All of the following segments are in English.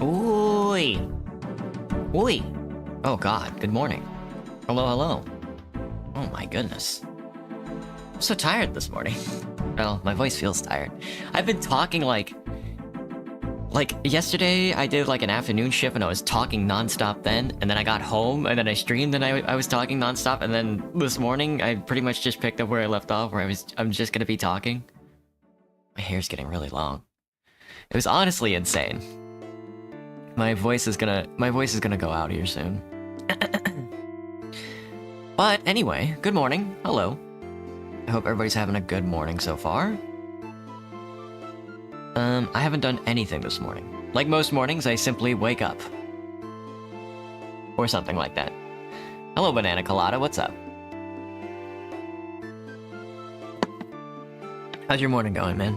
Oi! Oi! Oh god, good morning. Hello, hello. Oh my goodness. I'm so tired this morning. Well, my voice feels tired. I've been talking like yesterday I did like an afternoon shift and I was talking nonstop then, and then I got home and then I streamed and I was talking nonstop, and then this morning I pretty much just picked up where I left off, where I'm just gonna be talking. My hair's getting really long. It was honestly insane. My voice is gonna go out here soon. But anyway, good morning. Hello. I hope everybody's having a good morning so far. I haven't done anything this morning. Like most mornings, I simply wake up. Or something like that. Hello, Banana Colada, what's up? How's your morning going, man?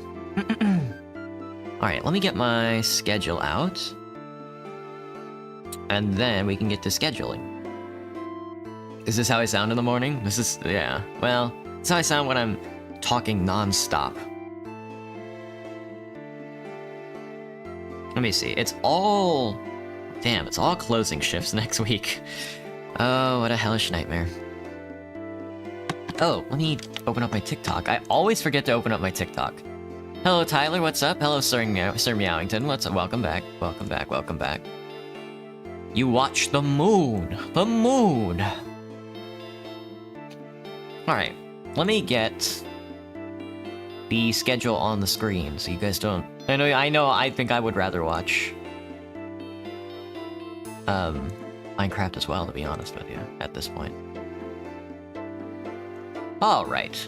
Alright, let me get my schedule out. And then we can get to scheduling. Is this how I sound in the morning? This is, yeah. Well, it's how I sound when I'm talking non-stop. Let me see. It's all... Damn, it's all closing shifts next week. Oh, what a hellish nightmare. Oh, let me open up my TikTok. I always forget to open up my TikTok. Hello, Tyler, what's up? Hello, Sir Meowington, what's up? Welcome back, welcome back, welcome back. You watch the moon! The moon! Alright, let me get the schedule on the screen so you guys don't... I think I would rather watch Minecraft as well, to be honest with you, at this point. Alright.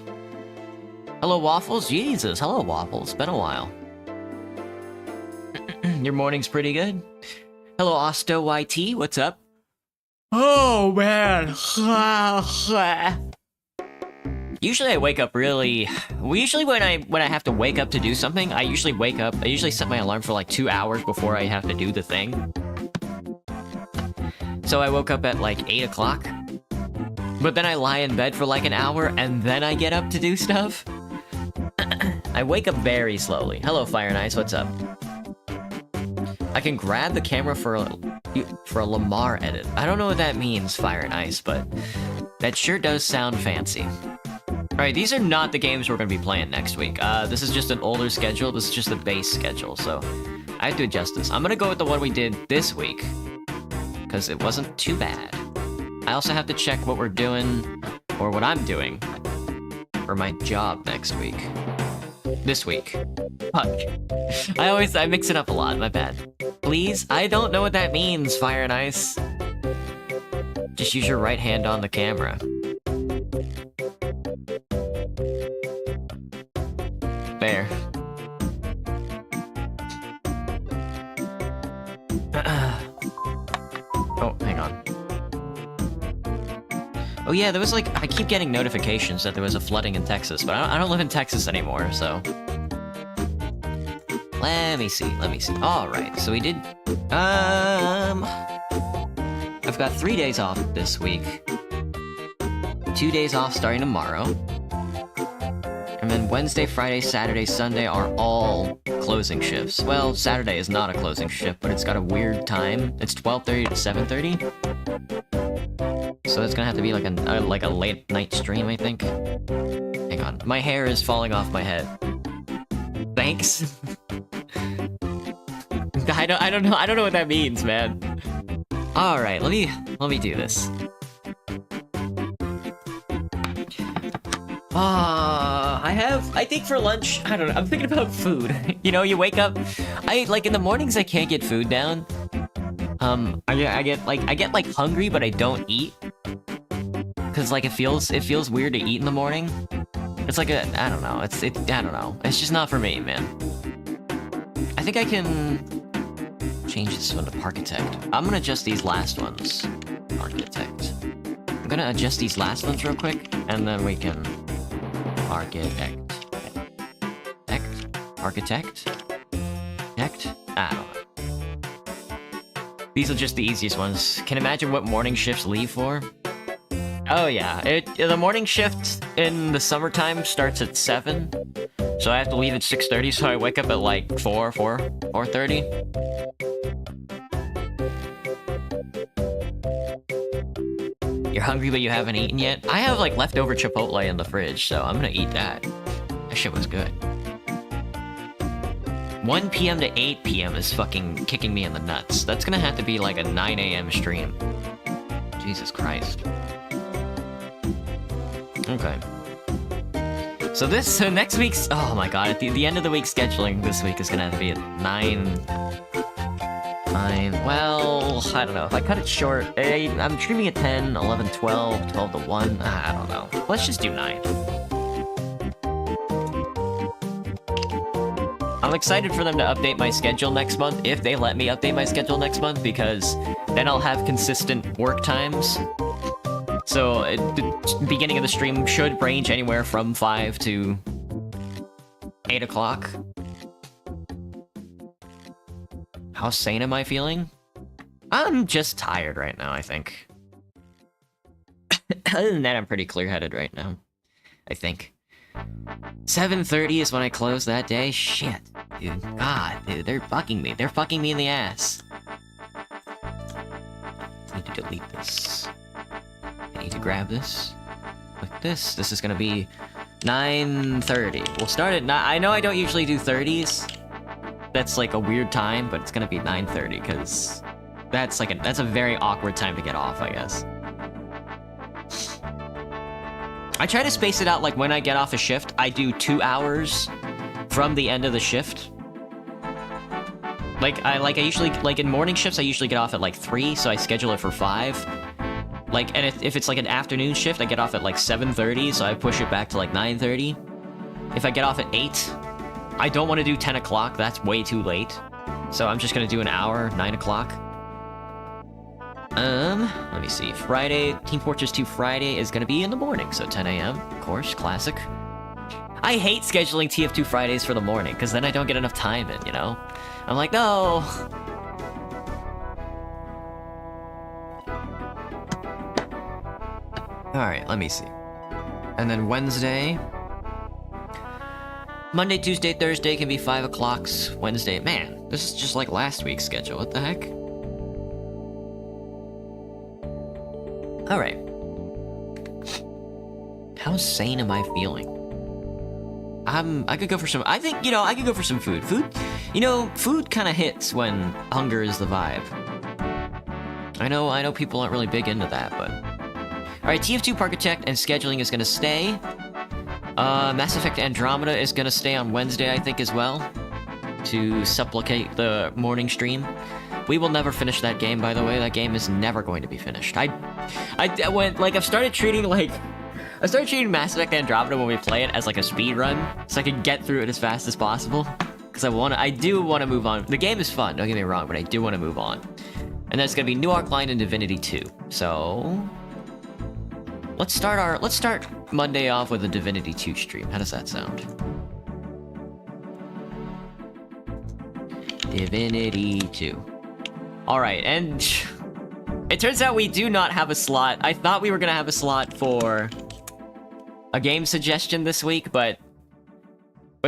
Hello, Waffles? Jesus, hello, Waffles. Been a while. Your morning's pretty good? Hello, Osto YT, what's up? Oh, man. Usually I wake up really... Usually when I have to wake up to do something, I usually wake up... I usually set my alarm for like 2 hours before I have to do the thing. So I woke up at like 8 o'clock. But then I lie in bed for like an hour, and then I get up to do stuff. I wake up very slowly. Hello, Fire and Ice, what's up? I can grab the camera for a Lamar edit. I don't know what that means, Fire and Ice, but that sure does sound fancy. Alright, these are not the games we're going to be playing next week. This is just an older schedule. This is just the base schedule, so I have to adjust this. I'm going to go with the one we did this week, because it wasn't too bad. I also have to check what we're doing, or what I'm doing, for my job next week. This week. Fuck. I mix it up a lot, my bad. Please? I don't know what that means, Fire and Ice. Just use your right hand on the camera. Fair. Oh, hang on. Oh yeah, there was like, I keep getting notifications that there was a flooding in Texas, but I don't live in Texas anymore, so... Let me see. Alright, so we did... I've got 3 days off this week. 2 days off starting tomorrow. And then Wednesday, Friday, Saturday, Sunday are all closing shifts. Well, Saturday is not a closing shift, but it's got a weird time. It's 12:30 to 7:30. So it's gonna have to be like a late night stream, I think. Hang on, my hair is falling off my head. Thanks. I don't know what that means, man. All right, let me do this. I think for lunch, I don't know, I'm thinking about food. You know, you wake up, like in the mornings I can't get food down. I get like hungry, but I don't eat. Cause like it feels weird to eat in the morning. It's like I don't know, I don't know. It's just not for me, man. I think I can change this one to Parkitect. I'm gonna adjust these last ones. Architect. I'm gonna adjust these last ones real quick, and then we can Architect. Architect? I don't know. These are just the easiest ones. Can imagine what morning shifts leave for? Oh yeah, the morning shift in the summertime starts at 7. So I have to leave at 6:30, so I wake up at like 4:30. You're hungry but you haven't eaten yet? I have like leftover Chipotle in the fridge, so I'm gonna eat that. That shit was good. 1 p.m. to 8 p.m. is fucking kicking me in the nuts. That's gonna have to be like a 9 a.m. stream. Jesus Christ. Okay. So next week's... Oh my god, at the end of the week scheduling this week is gonna have to be at 9... Well, I don't know. If I cut it short, I'm streaming at 10, 11, 12, 12 to 1. I don't know. Let's just do 9. I'm excited for them to update my schedule next month, if they let me update my schedule next month, because then I'll have consistent work times. So, the beginning of the stream should range anywhere from 5 to 8 o'clock. How sane am I feeling? I'm just tired right now, I think. Other than that, I'm pretty clear-headed right now. I think. 7:30 is when I close that day? Shit. Dude, God, dude, they're fucking me. They're fucking me in the ass. I need to delete this. I need to grab this. Like this. This is gonna be 9:30. We'll start at 9. I know I don't usually do 30s. That's like a weird time, but it's gonna be 9:30 because that's a very awkward time to get off, I guess. I try to space it out, like when I get off a shift, I do 2 hours from the end of the shift. I usually, like in morning shifts, I usually get off at like 3, so I schedule it for 5. Like, and if it's like an afternoon shift, I get off at like 7:30, so I push it back to like 9:30. If I get off at 8, I don't want to do 10 o'clock, that's way too late. So I'm just gonna do an hour, 9 o'clock. Let me see. Friday, Team Fortress 2 Friday is gonna be in the morning, so 10 a.m., of course, classic. I hate scheduling TF2 Fridays for the morning, because then I don't get enough time in, you know? I'm like, no! Alright, let me see. And then Wednesday... Monday, Tuesday, Thursday can be 5 o'clocks. Wednesday... Man, this is just like last week's schedule. What the heck? Alright. How sane am I feeling? I could go for some... I think, you know, I could go for some food. Food kind of hits when hunger is the vibe. I know people aren't really big into that, but... Alright, TF2 Parkitect and scheduling is gonna stay. Mass Effect Andromeda is gonna stay on Wednesday, I think, as well, to supplicate the morning stream. We will never finish that game, by the way. That game is never going to be finished. I started treating Mass Effect Andromeda when we play it as like a speed run, so I can get through it as fast as possible. Because I do want to move on. The game is fun, don't get me wrong, but I do want to move on. And that's gonna be New Arc Line and Divinity 2. So let's start Monday off with a Divinity 2 stream. How does that sound? Divinity 2. Alright, and it turns out we do not have a slot. I thought we were gonna have a slot for a game suggestion this week, but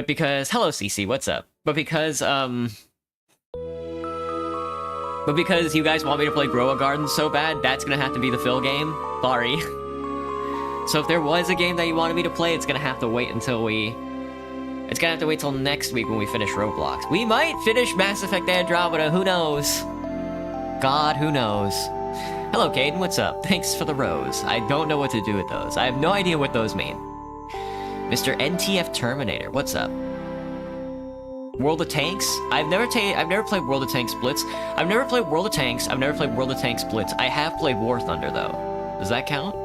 because... Hello, CC, what's up? But because you guys want me to play Grow a Garden so bad, that's gonna have to be the Phil game. Sorry. So if there was a game that you wanted me to play, it's gonna have to wait until It's gonna have to wait till next week when we finish Roblox. We might finish Mass Effect Andromeda, who knows? God, who knows? Hello, Caden, what's up? Thanks for the rose. I don't know what to do with those. I have no idea what those mean. Mr. NTF Terminator, what's up? World of Tanks? I've never played World of Tanks Blitz. I've never played World of Tanks. I've never played World of Tanks Blitz. I have played War Thunder, though. Does that count?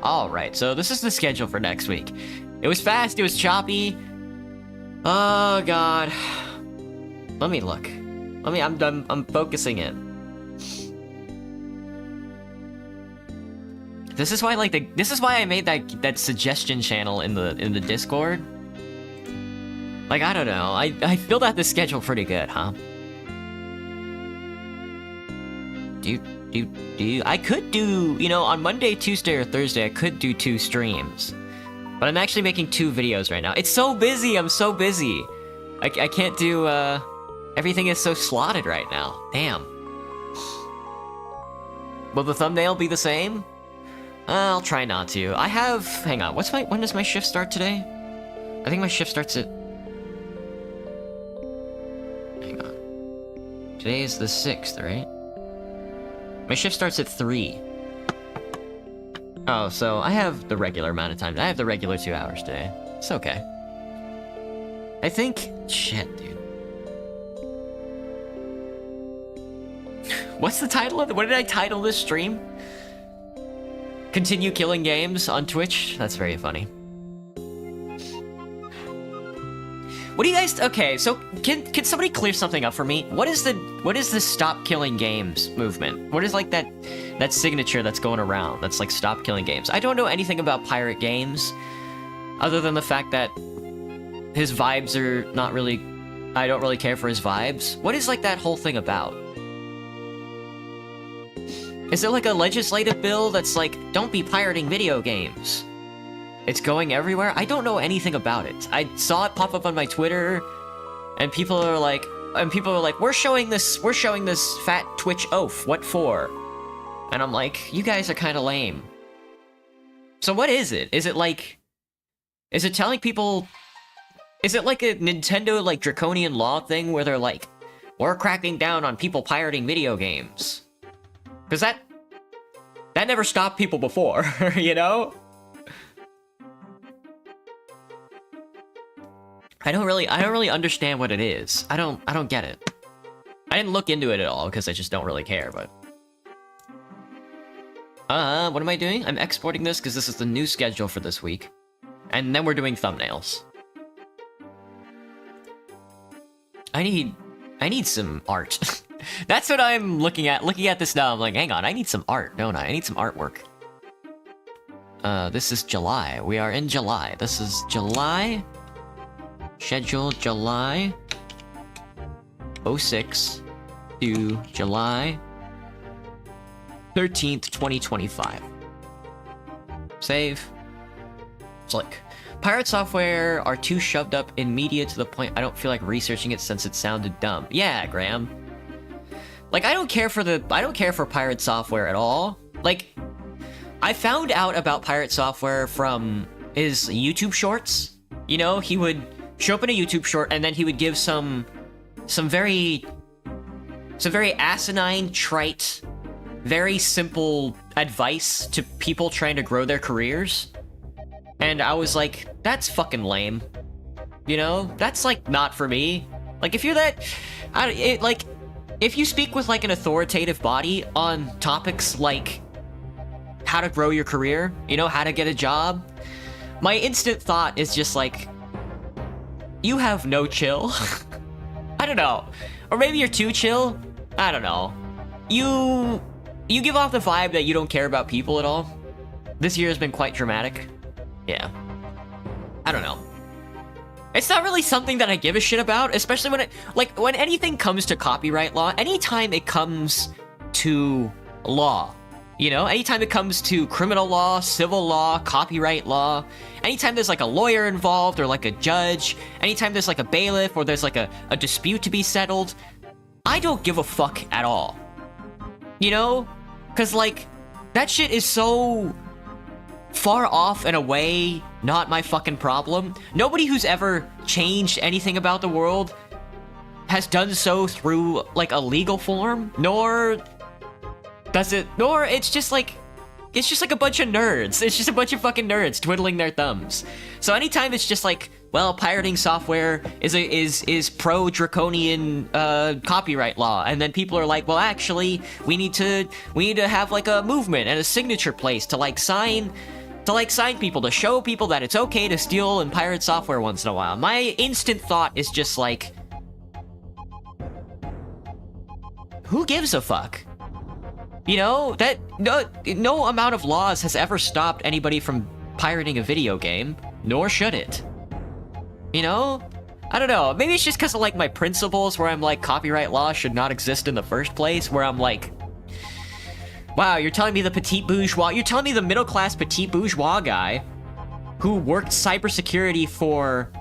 Alright, so this is the schedule for next week. It was fast, it was choppy. Oh god. Let me look. I'm focusing in. This is why I made that suggestion channel in the Discord. Like, I don't know. I filled out the schedule pretty good, huh? I could do, you know, on Monday, Tuesday, or Thursday, I could do 2 streams. But I'm actually making 2 videos right now. It's so busy, I'm so busy. I can't do, everything is so slotted right now. Damn. Will the thumbnail be the same? I'll try not to. I have, hang on, when does my shift start today? I think my shift starts at... Hang on. Today is the 6th, right? My shift starts at 3. Oh, so I have the regular amount of time. I have the regular 2 hours today. It's okay. I think... Shit, dude. What's the title of it? What did I title this stream? Continue killing games on Twitch? That's very funny. What do you guys... Okay, so can somebody clear something up for me? What is the stop killing games movement? What is like that signature that's going around that's like stop killing games? I don't know anything about Pirate Games other than the fact that his vibes are not really... I don't really care for his vibes. What is like that whole thing about? Is it like a legislative bill that's like, don't be pirating video games? It's going everywhere? I don't know anything about it. I saw it pop up on my Twitter, and people are like, we're showing this fat Twitch oaf, what for? And I'm like, you guys are kind of lame. So what is it? Is it telling people, is it like a Nintendo, like, draconian law thing where they're like, we're cracking down on people pirating video games? Because that never stopped people before, you know? I don't really understand what it is. I don't get it. I didn't look into it at all because I just don't really care, but... what am I doing? I'm exporting this because this is the new schedule for this week. And then we're doing thumbnails. I need some art. That's what I'm looking at. Looking at this now, I'm like, hang on, I need some art, don't I? I need some artwork. This is July. We are in July. This is July... Schedule July 06 to July 13th, 2025. Save. It's like, pirate software are too shoved up in media to the point I don't feel like researching it since it sounded dumb. Yeah, Graham. Like, I don't care for pirate software at all. Like, I found out about pirate software from his YouTube shorts. You know, he would show up in a YouTube short, and then he would give some very asinine, trite very simple advice to people trying to grow their careers. And I was like, that's fucking lame. You know? That's, like, not for me. Like, if you're that... like, if you speak with, like, an authoritative body on topics like how to grow your career, you know, how to get a job, my instant thought is just like, you have no chill. I don't know. Or maybe you're too chill. I don't know. You give off the vibe that you don't care about people at all. This year has been quite dramatic. Yeah. I don't know. It's not really something that I give a shit about, especially when when anything comes to copyright law, anytime it comes to law, you know, anytime it comes to criminal law, civil law, copyright law, anytime there's like a lawyer involved or like a judge, anytime there's like a bailiff or there's like a dispute to be settled, I don't give a fuck at all. You know? Because like, that shit is so far off and away not my fucking problem. Nobody who's ever changed anything about the world has done so through like a legal form, nor it's just like a bunch of nerds. It's just a bunch of fucking nerds twiddling their thumbs. So anytime it's just like, well, pirating software is pro draconian copyright law, and then people are like, well, actually, we need to have like a movement and a signature place to sign people, to show people that it's okay to steal and pirate software once in a while. My instant thought is just like, who gives a fuck? You know, that no amount of laws has ever stopped anybody from pirating a video game, nor should it. You know? I don't know, maybe it's just because of like my principles where I'm like, copyright law should not exist in the first place, where I'm like, wow, you're telling me the petite bourgeois, you're telling me the middle-class petite bourgeois guy who worked cybersecurity for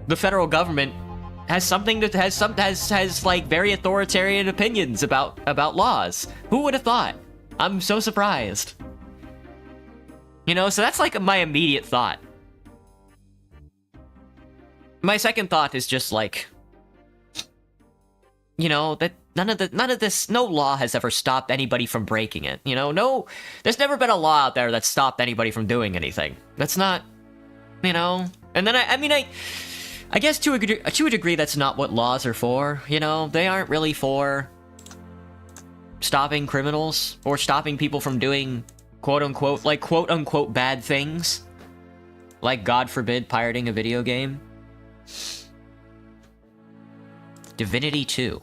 the federal government has like very authoritarian opinions about laws. Who would have thought? I'm so surprised. You know, so that's like my immediate thought. My second thought is just like, you know, that none of this, no law has ever stopped anybody from breaking it. You know, there's never been a law out there that stopped anybody from doing anything. That's not, you know. And then I guess to a degree, that's not what laws are for. You know, they aren't really for stopping criminals or stopping people from doing quote unquote bad things, like God forbid pirating a video game. Divinity 2.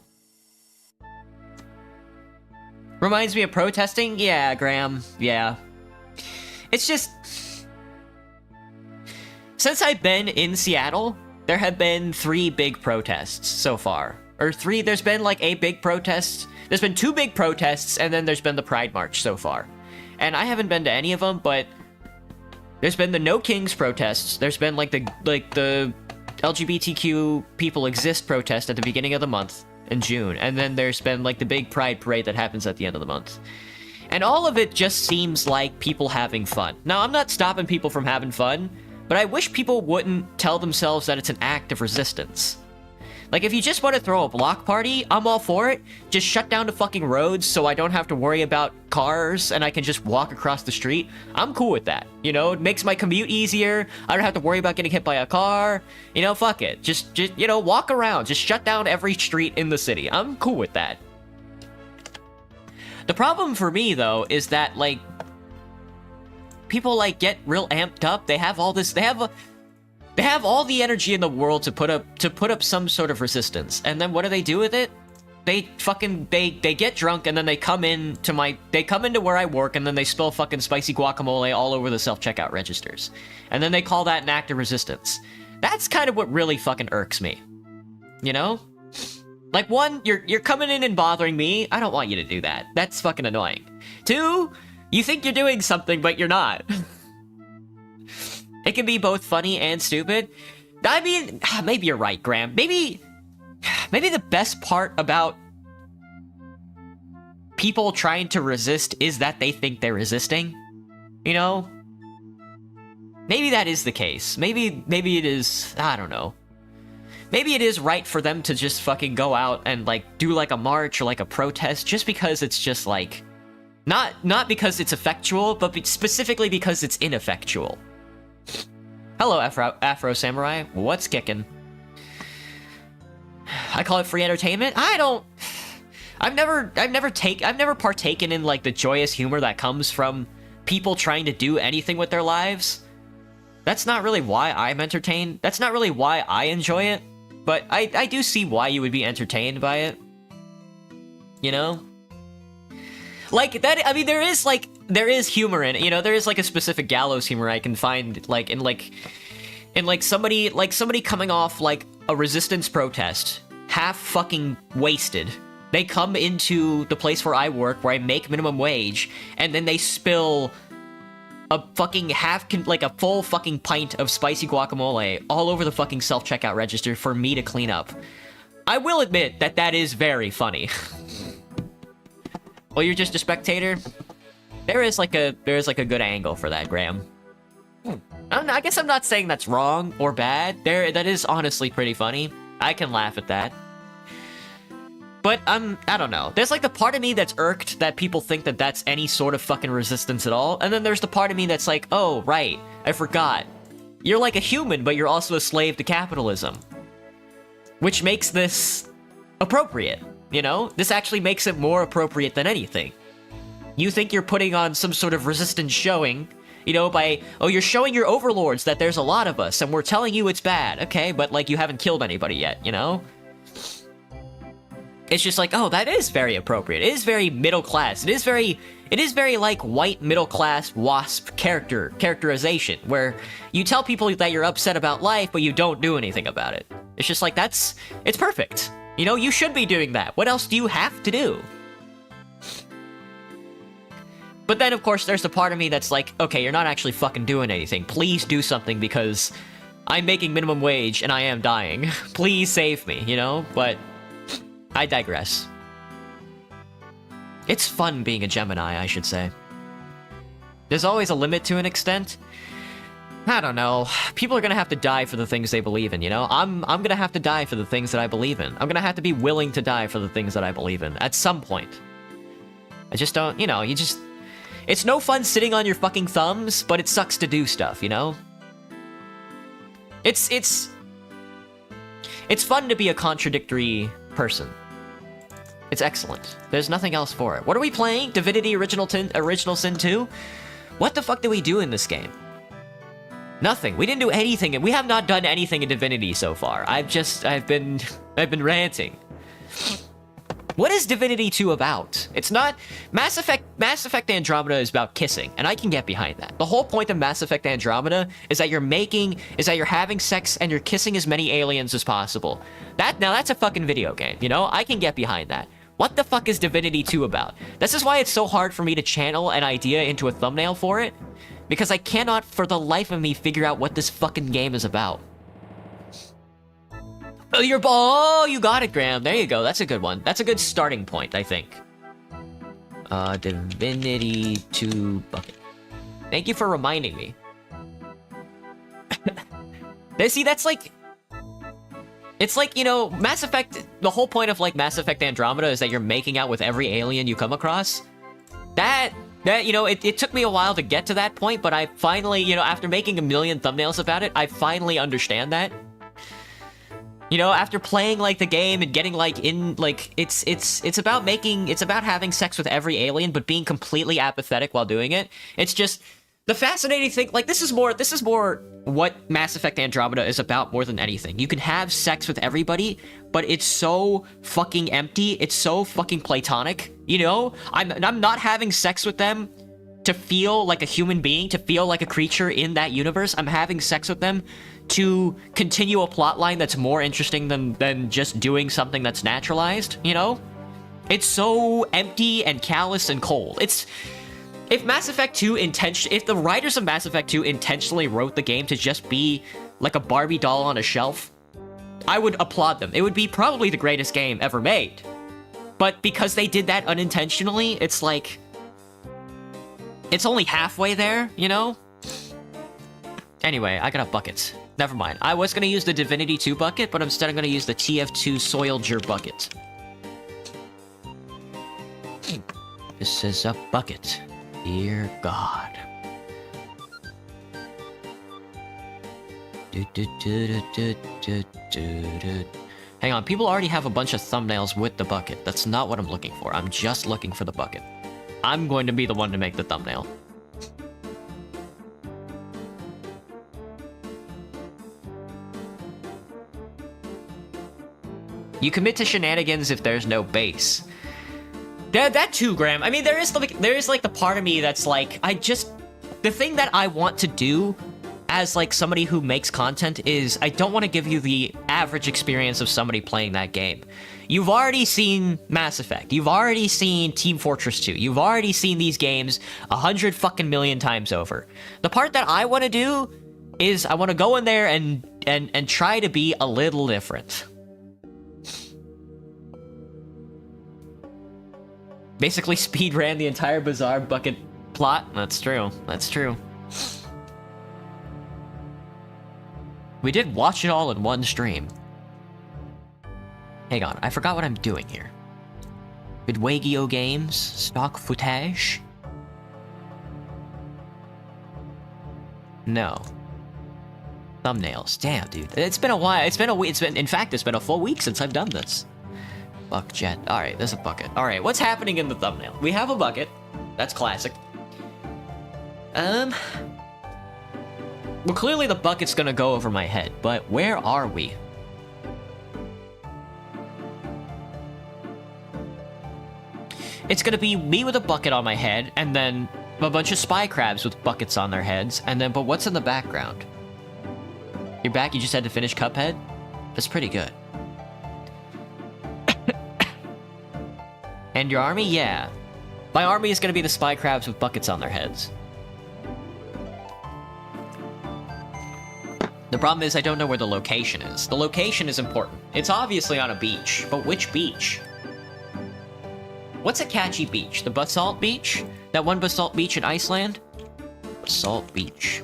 Reminds me of protesting? Yeah, Graham. Yeah. It's just, since I've been in Seattle, there have been 3 big protests so far. Or 3, there's been like a big protest. There's been 2 big protests, and then there's been the Pride March so far. And I haven't been to any of them, but there's been the No Kings protests. There's been like the LGBTQ people exist protest at the beginning of the month in June. And then there's been like the big Pride parade that happens at the end of the month. And all of it just seems like people having fun. Now, I'm not stopping people from having fun, but I wish people wouldn't tell themselves that it's an act of resistance. Like, if you just want to throw a block party, I'm all for it. Just shut down the fucking roads so I don't have to worry about cars and I can just walk across the street. I'm cool with that. You know, it makes my commute easier. I don't have to worry about getting hit by a car. You know, fuck it. Just you know, walk around. Just shut down every street in the city. I'm cool with that. The problem for me, though, is that, like, people, like, get real amped up. They have all this, they have all the energy in the world to put up some sort of resistance. And then what do they do with it? They get drunk and then they come into where I work and then they spill fucking spicy guacamole all over the self-checkout registers. And then they call that an act of resistance. That's kind of what really fucking irks me. You know? Like, 1, you're coming in and bothering me. I don't want you to do that. That's fucking annoying. 2, you think you're doing something, but you're not. It can be both funny and stupid. I mean, maybe you're right, Graham. Maybe the best part about people trying to resist is that they think they're resisting. You know? Maybe that is the case. Maybe it is, I don't know. maybe it is right for them to just fucking go out and, like, do, like, a march or, like, a protest just because it's just, like... Not because it's effectual, but specifically because it's ineffectual. Hello, Afro Samurai. What's kicking? I call it free entertainment? I don't... I've never partaken in, like, the joyous humor that comes from people trying to do anything with their lives. That's not really why I'm entertained. That's not really why I enjoy it. But I do see why you would be entertained by it. You know? Like, that, I mean, there is humor in it, you know? There is, like, a specific gallows humor I can find, like, in somebody coming off, like, a resistance protest, half fucking wasted. They come into the place where I work, where I make minimum wage, and then they spill a fucking a full fucking pint of spicy guacamole all over the fucking self-checkout register for me to clean up. I will admit that that is very funny. Well, you're just a spectator? There is like a good angle for that, Graham. I guess I'm not saying that's wrong or bad. That is honestly pretty funny. I can laugh at that. But I don't know. There's like the part of me that's irked that people think that that's any sort of fucking resistance at all. And then there's the part of me that's like, oh, right, I forgot. You're like a human, but you're also a slave to capitalism. Which makes this appropriate, you know? This actually makes it more appropriate than anything. You think you're putting on some sort of resistance showing, you know, by, oh, you're showing your overlords that there's a lot of us, and we're telling you it's bad. Okay, but, like, you haven't killed anybody yet, you know? It's just like, oh, that is very appropriate. It is very middle class. It is very, like, white middle class WASP characterization, where you tell people that you're upset about life, but you don't do anything about it. It's just like, it's perfect. You know, you should be doing that. What else do you have to do? But then, of course, there's the part of me that's like, okay, you're not actually fucking doing anything. Please do something, because I'm making minimum wage and I am dying. Please save me, you know? But I digress. It's fun being a Gemini, I should say. There's always a limit to an extent. I don't know. People are gonna have to die for the things they believe in, you know? I'm gonna have to die for the things that I believe in. I'm gonna have to be willing to die for the things that I believe in, at some point. I just don't, you know, it's no fun sitting on your fucking thumbs, but it sucks to do stuff, you know? It's fun to be a contradictory person. It's excellent. There's nothing else for it. What are we playing? Divinity Original Sin 2? What the fuck did we do in this game? Nothing. We didn't do anything, and we have not done anything in Divinity so far. I've been ranting. What is Divinity 2 about? It's not... Mass Effect Andromeda is about kissing, and I can get behind that. The whole point of Mass Effect Andromeda is that you're having sex and you're kissing as many aliens as possible. Now that's a fucking video game, you know? I can get behind that. What the fuck is Divinity 2 about? This is why it's so hard for me to channel an idea into a thumbnail for it, because I cannot for the life of me figure out what this fucking game is about. Oh, you got it, Graham. There you go. That's a good one. That's a good starting point, I think. Divinity 2 bucket. Thank you for reminding me. See, that's like... It's like, you know, Mass Effect... The whole point of, like, Mass Effect Andromeda is that you're making out with every alien you come across. That you know, it took me a while to get to that point, but I finally, you know, after making a million thumbnails about it, I finally understand that. You know, after playing, like, the game and getting, like, in, like, it's about having sex with every alien, but being completely apathetic while doing it. It's just, the fascinating thing, like, this is more what Mass Effect Andromeda is about more than anything. You can have sex with everybody, but it's so fucking empty, it's so fucking platonic, you know? I'm not having sex with them to feel like a human being, to feel like a creature in that universe. I'm having sex with them to continue a plotline that's more interesting than just doing something that's naturalized, you know? It's so empty and callous and cold. If Mass Effect 2 if the writers of Mass Effect 2 intentionally wrote the game to just be like a Barbie doll on a shelf, I would applaud them. It would be probably the greatest game ever made. But because they did that unintentionally, it's like... It's only halfway there, you know? Anyway, I got a bucket. Never mind. I was gonna use the Divinity 2 bucket, but instead I'm gonna use the TF2 Soilger bucket. This is a bucket. Dear God. Hang on, people already have a bunch of thumbnails with the bucket. That's not what I'm looking for. I'm just looking for the bucket. I'm going to be the one to make the thumbnail. You commit to shenanigans if there's no base. That too, Graham. I mean, there is like the part of me that's like, the thing that I want to do as like somebody who makes content is I don't want to give you the average experience of somebody playing that game. You've already seen Mass Effect. You've already seen Team Fortress 2. You've already seen these games 100 fucking million times over. The part that I want to do is I want to go in there and try to be a little different. Basically speed ran the entire Bazaar bucket plot. That's true. That's true. We did watch it all in one stream. Hang on, I forgot what I'm doing here. Vidwagio Games, stock footage? No. Thumbnails. Damn, dude. It's been a while. In fact, it's been a full week since I've done this. Buck jet. Alright, there's a bucket. Alright, what's happening in the thumbnail? We have a bucket. That's classic. Well, clearly the bucket's gonna go over my head, but where are we? It's gonna be me with a bucket on my head, and then a bunch of spy crabs with buckets on their heads, and then, but what's in the background? You're back? You just had to finish Cuphead? That's pretty good. And your army? Yeah. My army is gonna be the spy crabs with buckets on their heads. The problem is I don't know where the location is. The location is important. It's obviously on a beach, but which beach? What's a catchy beach? The Basalt Beach? That one Basalt Beach in Iceland? Basalt Beach.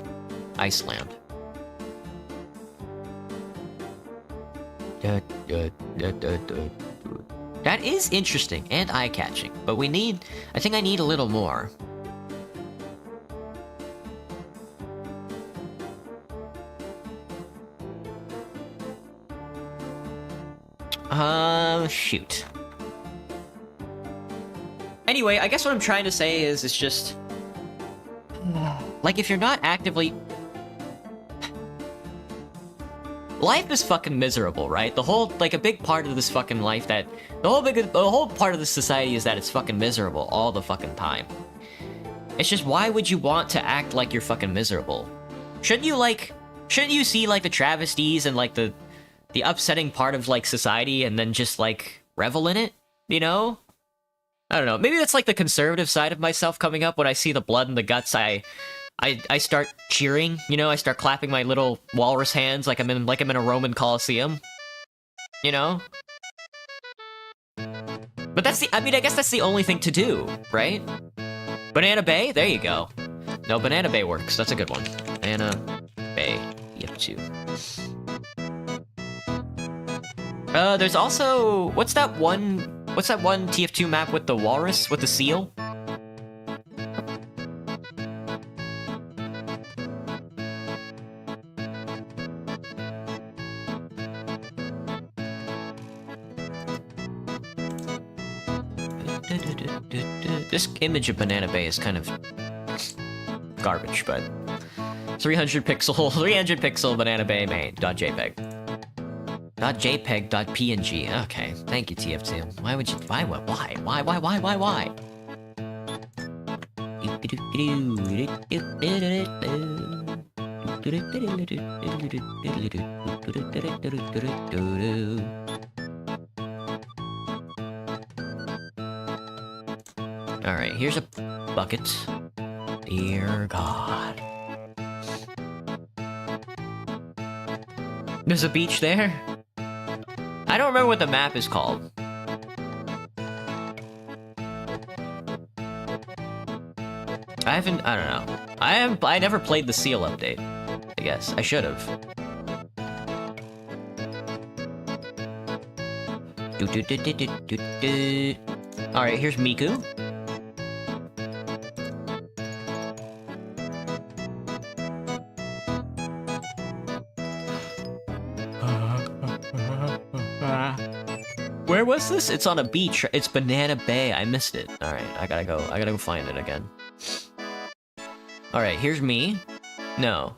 Iceland. That is interesting and eye-catching, but I think I need a little more. Shoot. Anyway, I guess what I'm trying to say is, it's just... like, if you're not actively... Life is fucking miserable, right? The whole, like, a big part of this fucking life that... The whole part of this society is that it's fucking miserable all the fucking time. It's just, why would you want to act like you're fucking miserable? Shouldn't you see, like, the travesties and, like, the upsetting part of, like, society and then just, like, revel in it? You know? I don't know. Maybe that's, like, the conservative side of myself coming up. When I see the blood and the guts, I start cheering, you know? I start clapping my little walrus hands like I'm in a Roman Colosseum. You know? But I guess that's the only thing to do, right? Banana Bay? There you go. No, Banana Bay works. That's a good one. Banana Bay. Yep, too. There's also... What's that one TF2 map with the walrus? With the seal? This image of Banana Bay is kind of garbage, but 300 pixel Banana Bay main .jpg. .jpeg.png. Okay, thank you, TF2. Why would you? Why? Why? Alright, here's a bucket. Dear God. There's a beach there? I don't remember what the map is called. I don't know. I never played the seal update. I guess. I should have. Alright, here's Miku. Where was this? It's on a beach. It's Banana Bay. I missed it. Alright, I gotta go find it again. Alright, here's me. No.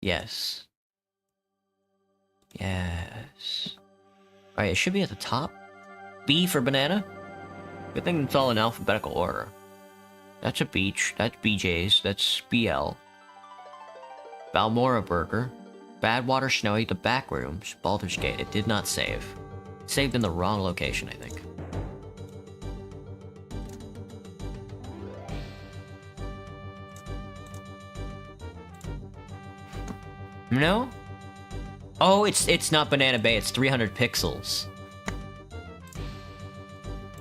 Yes. Yes. Alright, it should be at the top. B for banana? Good thing it's all in alphabetical order. That's a beach. That's BJ's. That's BL. Balmora Burger. Badwater Snowy, the back rooms. Baldur's Gate. It did not save. Saved in the wrong location, I think. No? Oh, it's not Banana Bay, it's 300 pixels.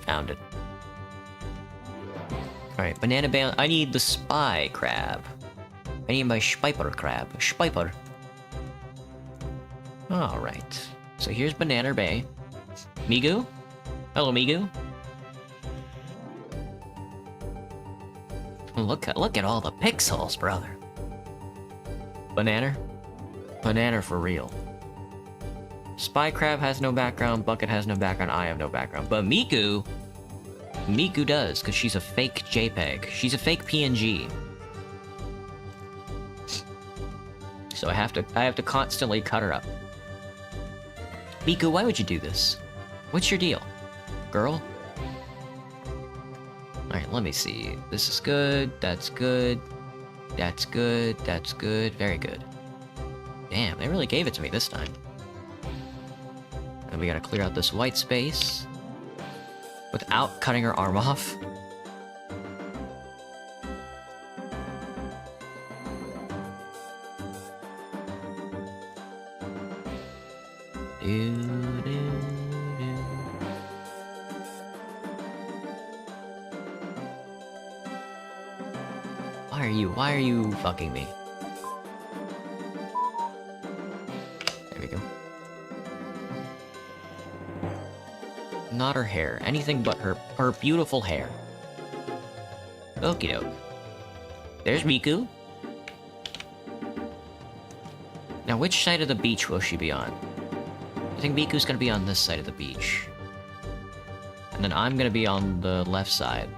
Found it. Alright, Banana Bay. I need the spy crab. I need my Spiper crab. Spiper. Alright. So here's Banana Bay. Migu? Hello, Migu. Look at all the pixels, brother. Banana? Banana for real. Spy Crab has no background, Bucket has no background, I have no background. But Miku does, because she's a fake JPEG. She's a fake PNG. So I have to constantly cut her up. Miku, why would you do this? What's your deal? Girl? Alright, let me see. This is good, that's good. That's good, that's good, very good. Damn, they really gave it to me this time. And we gotta clear out this white space without cutting her arm off. Why are you fucking me? There we go. Not her hair. Anything but her beautiful hair. Okie doke. There's Miku. Now, which side of the beach will she be on? I think Miku's gonna be on this side of the beach. And then I'm gonna be on the left side.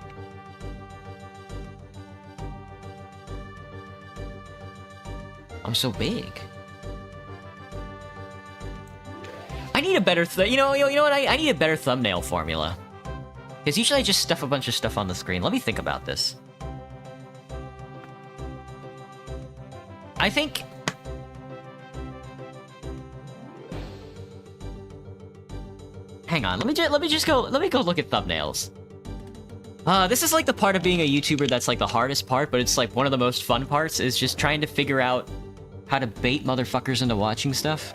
I'm so big. I need a better you know what? I need a better thumbnail formula. Because usually I just stuff a bunch of stuff on the screen. Let me think about this. I think... Hang on, let me go look at thumbnails. This is like the part of being a YouTuber that's like the hardest part, but it's like one of the most fun parts, is just trying to figure out how to bait motherfuckers into watching stuff.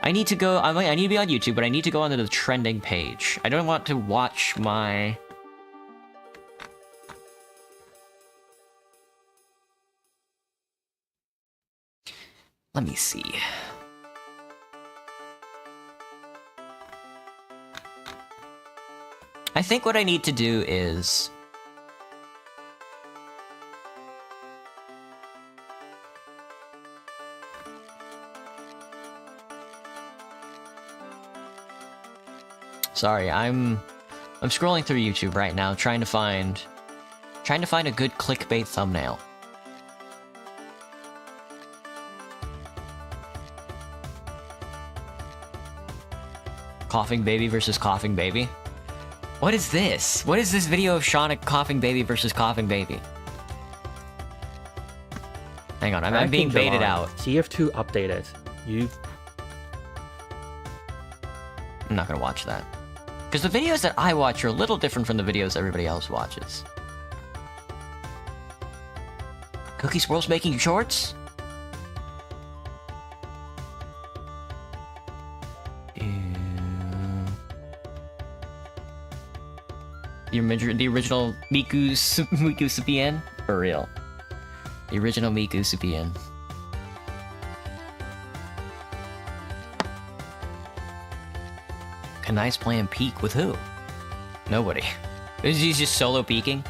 I need to go, I need to be on YouTube, but I need to go onto the trending page. I don't want to watch my... Let me see. I think what I need to do is... Sorry, I'm scrolling through YouTube right now, trying to find a good clickbait thumbnail. Coughing Baby versus Coughing Baby? What is this? What is this video of Shauna Coughing Baby versus Coughing Baby? Hang on, I'm being baited out. TF2 updated. I'm not gonna watch that. Because the videos that I watch are a little different from the videos everybody else watches. Cookie Swirl's making shorts? The original Miku Supien? For real. The original Miku Supien. Can Ice playing peak with who? Nobody. He's just solo peaking.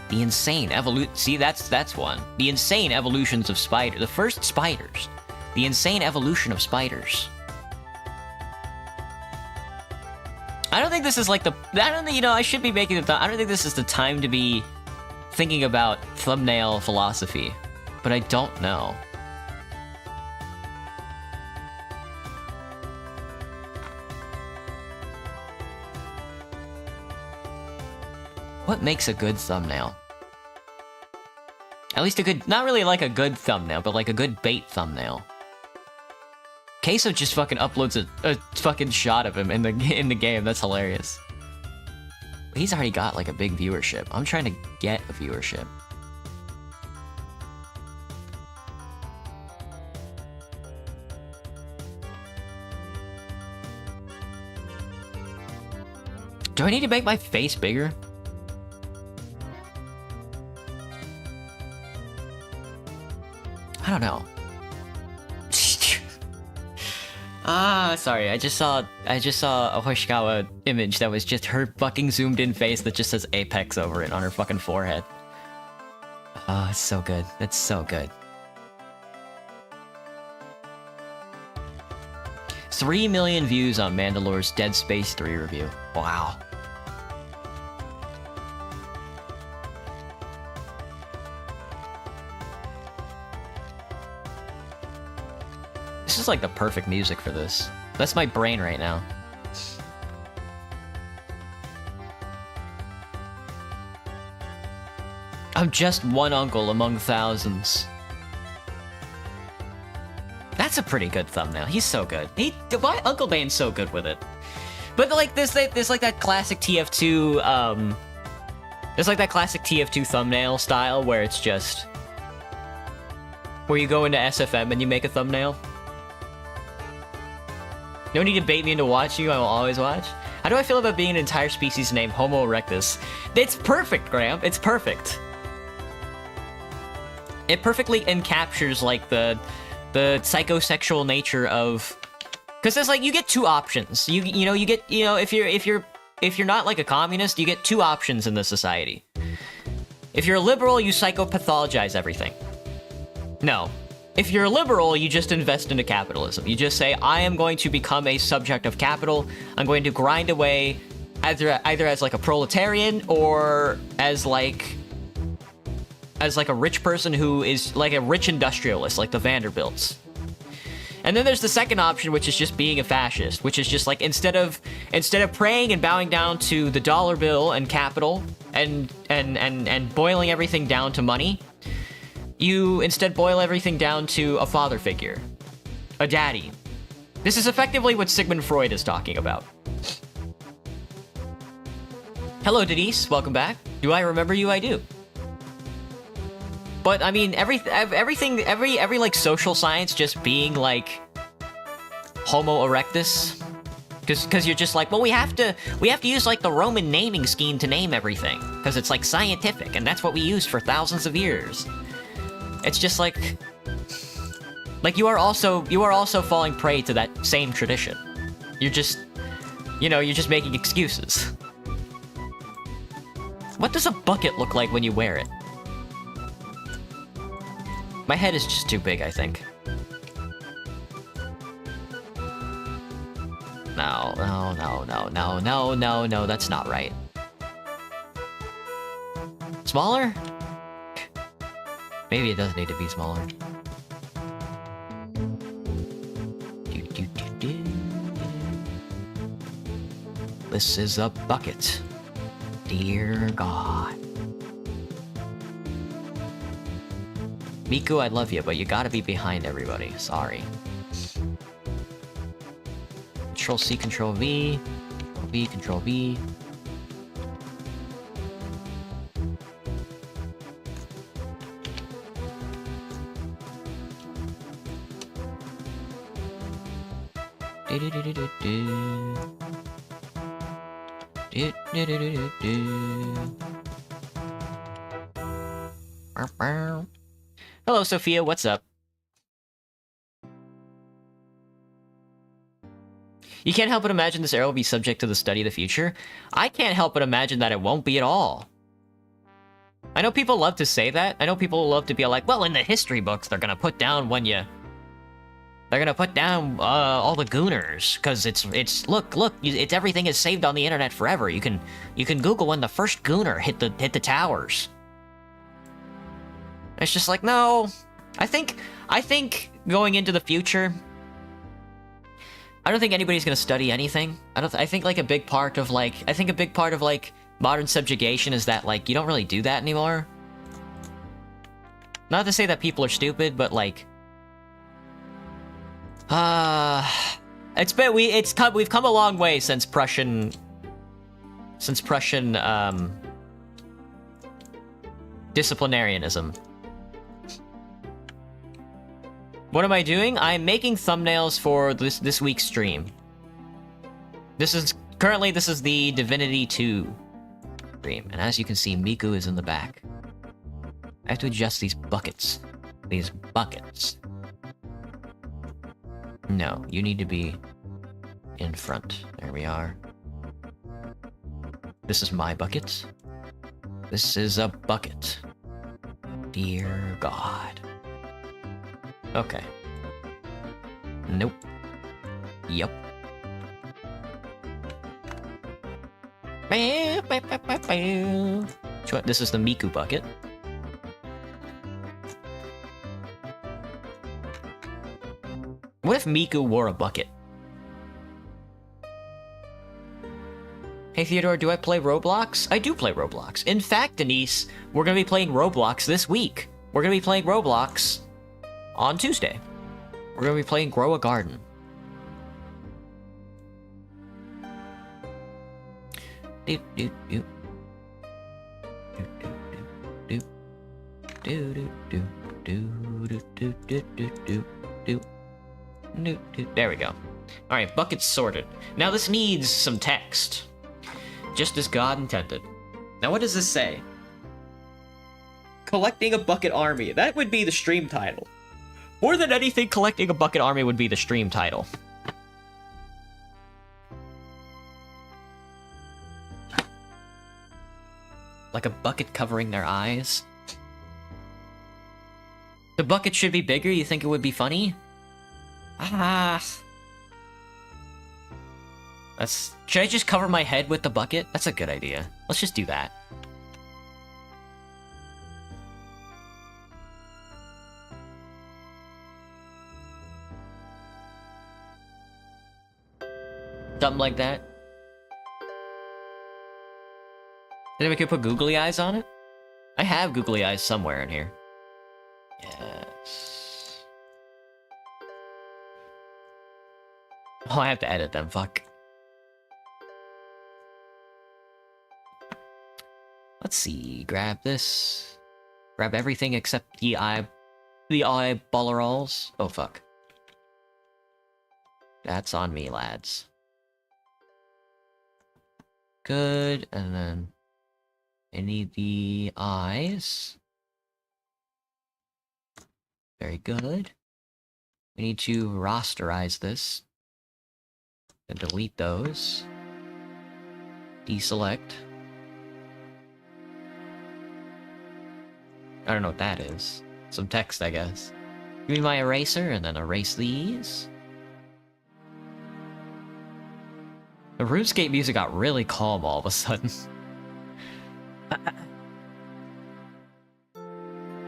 The insane evolution. See, that's one. The insane evolutions of spider. The first spiders. The insane evolution of spiders. I don't think this is like the. I don't think, you know, I should be making the. I don't think this is the time to be thinking about thumbnail philosophy, but I don't know. What makes a good thumbnail? At least a good, not really like a good thumbnail, but like a good bait thumbnail. Queso just fucking uploads a fucking shot of him in the game. That's hilarious. He's already got like a big viewership. I'm trying to get a viewership. Do I need to make my face bigger? I don't know. Sorry, I just saw a Hoshikawa image that was just her fucking zoomed in face that just says Apex over it on her fucking forehead. Oh, it's so good. That's so good. 3 million views on Mandalore's Dead Space 3 review. Wow. This is like the perfect music for this. That's my brain right now. I'm just one uncle among thousands. That's a pretty good thumbnail. He's so good. Why Uncle Bane's so good with it? But like this like that classic TF2 there's like that classic TF2 thumbnail style where it's just where you go into SFM and you make a thumbnail. No need to bait me into watching you, I will always watch. How do I feel about being an entire species named Homo erectus? It's perfect, Graham. It's perfect. It perfectly encaptures like the psychosexual nature of, because it's like you get two options. You know if you're not like a communist, you get two options in this society. If you're a liberal, you psychopathologize everything. No. If you're a liberal, you just invest into capitalism. You just say, I am going to become a subject of capital. I'm going to grind away either as like a proletarian or as like a rich person who is like a rich industrialist, like the Vanderbilts. And then there's the second option, which is just being a fascist, which is just like instead of praying and bowing down to the dollar bill and capital and boiling everything down to money, you instead boil everything down to a father figure. A daddy. This is effectively what Sigmund Freud is talking about. Hello, Denise. Welcome back. Do I remember you? I do. But, I mean, every like, social science just being, like, Homo erectus. Because you're just like, well, we have to use, like, the Roman naming scheme to name everything. Because it's, like, scientific, and that's what we used for thousands of years. It's just like you are also falling prey to that same tradition. You're just, you're just making excuses. What does a bucket look like when you wear it? My head is just too big, I think. No, that's not right. Smaller? Maybe it does need to be smaller. This is a bucket. Dear God. Miku, I love you, but you gotta be behind everybody. Sorry. Control C, Control V. Control V, Control V. Hello, Sophia. What's up? You can't help but imagine this era will be subject to the study of the future. I can't help but imagine that it won't be at all. I know people love to say that. I know people love to be like, well, in the history books, they're gonna put down when you... They're gonna put down all the gooners, because look, it's everything is saved on the internet forever. You can Google when the first gooner hit the towers. It's just like, no. I think going into the future, I don't think anybody's gonna study anything. I think like a big part of like modern subjugation is that like you don't really do that anymore. Not to say that people are stupid, but like we've come a long way since Prussian disciplinarianism. What am I doing? I'm making thumbnails for this week's stream. This is the Divinity 2 stream, and as you can see, Miku is in the back. I have to adjust these buckets. These buckets. No, you need to be in front. There we are. This is my bucket. This is a bucket. Dear God. Okay. Nope. Yup. This is the Miku bucket. What if Miku wore a bucket? Hey Theodore, do I play Roblox? I do play Roblox. In fact, Denise, we're gonna be playing Roblox this week. We're gonna be playing Roblox on Tuesday. We're gonna be playing Grow a Garden. Doop doop doop. Doop doop doop. Doop doop doop doop doop doop doop. There we go. Alright, buckets sorted. Now this needs some text. Just as God intended. Now what does this say? Collecting a bucket army. That would be the stream title. More than anything, collecting a bucket army would be the stream title. Like a bucket covering their eyes. The bucket should be bigger, you think it would be funny? Should I just cover my head with the bucket? That's a good idea. Let's just do that. Something like that. Then we could put googly eyes on it? I have googly eyes somewhere in here. Yes. Oh, I have to edit them, fuck. Let's see, grab this. Grab everything except the eyeballeralls. Oh, fuck. That's on me, lads. Good, and then I need the eyes. Very good. We need to rasterize this. And delete those. Deselect. I don't know what that is. Some text, I guess. Give me my eraser and then erase these. The RuneScape music got really calm all of a sudden.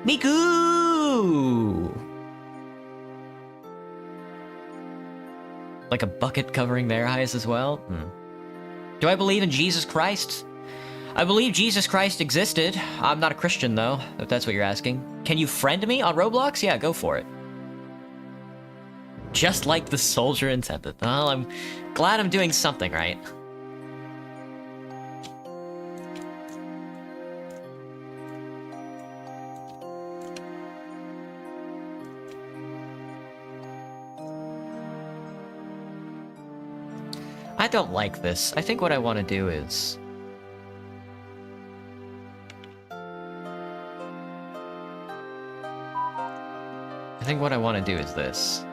Miku! Like a bucket covering their eyes as well? Do I believe in Jesus Christ? I believe Jesus Christ existed. I'm not a Christian, though, if that's what you're asking. Can you friend me on Roblox? Yeah, go for it. Just like the soldier intended. Well, I'm glad I'm doing something right. I don't like this. I think what I want to do is... I think what I want to do is this.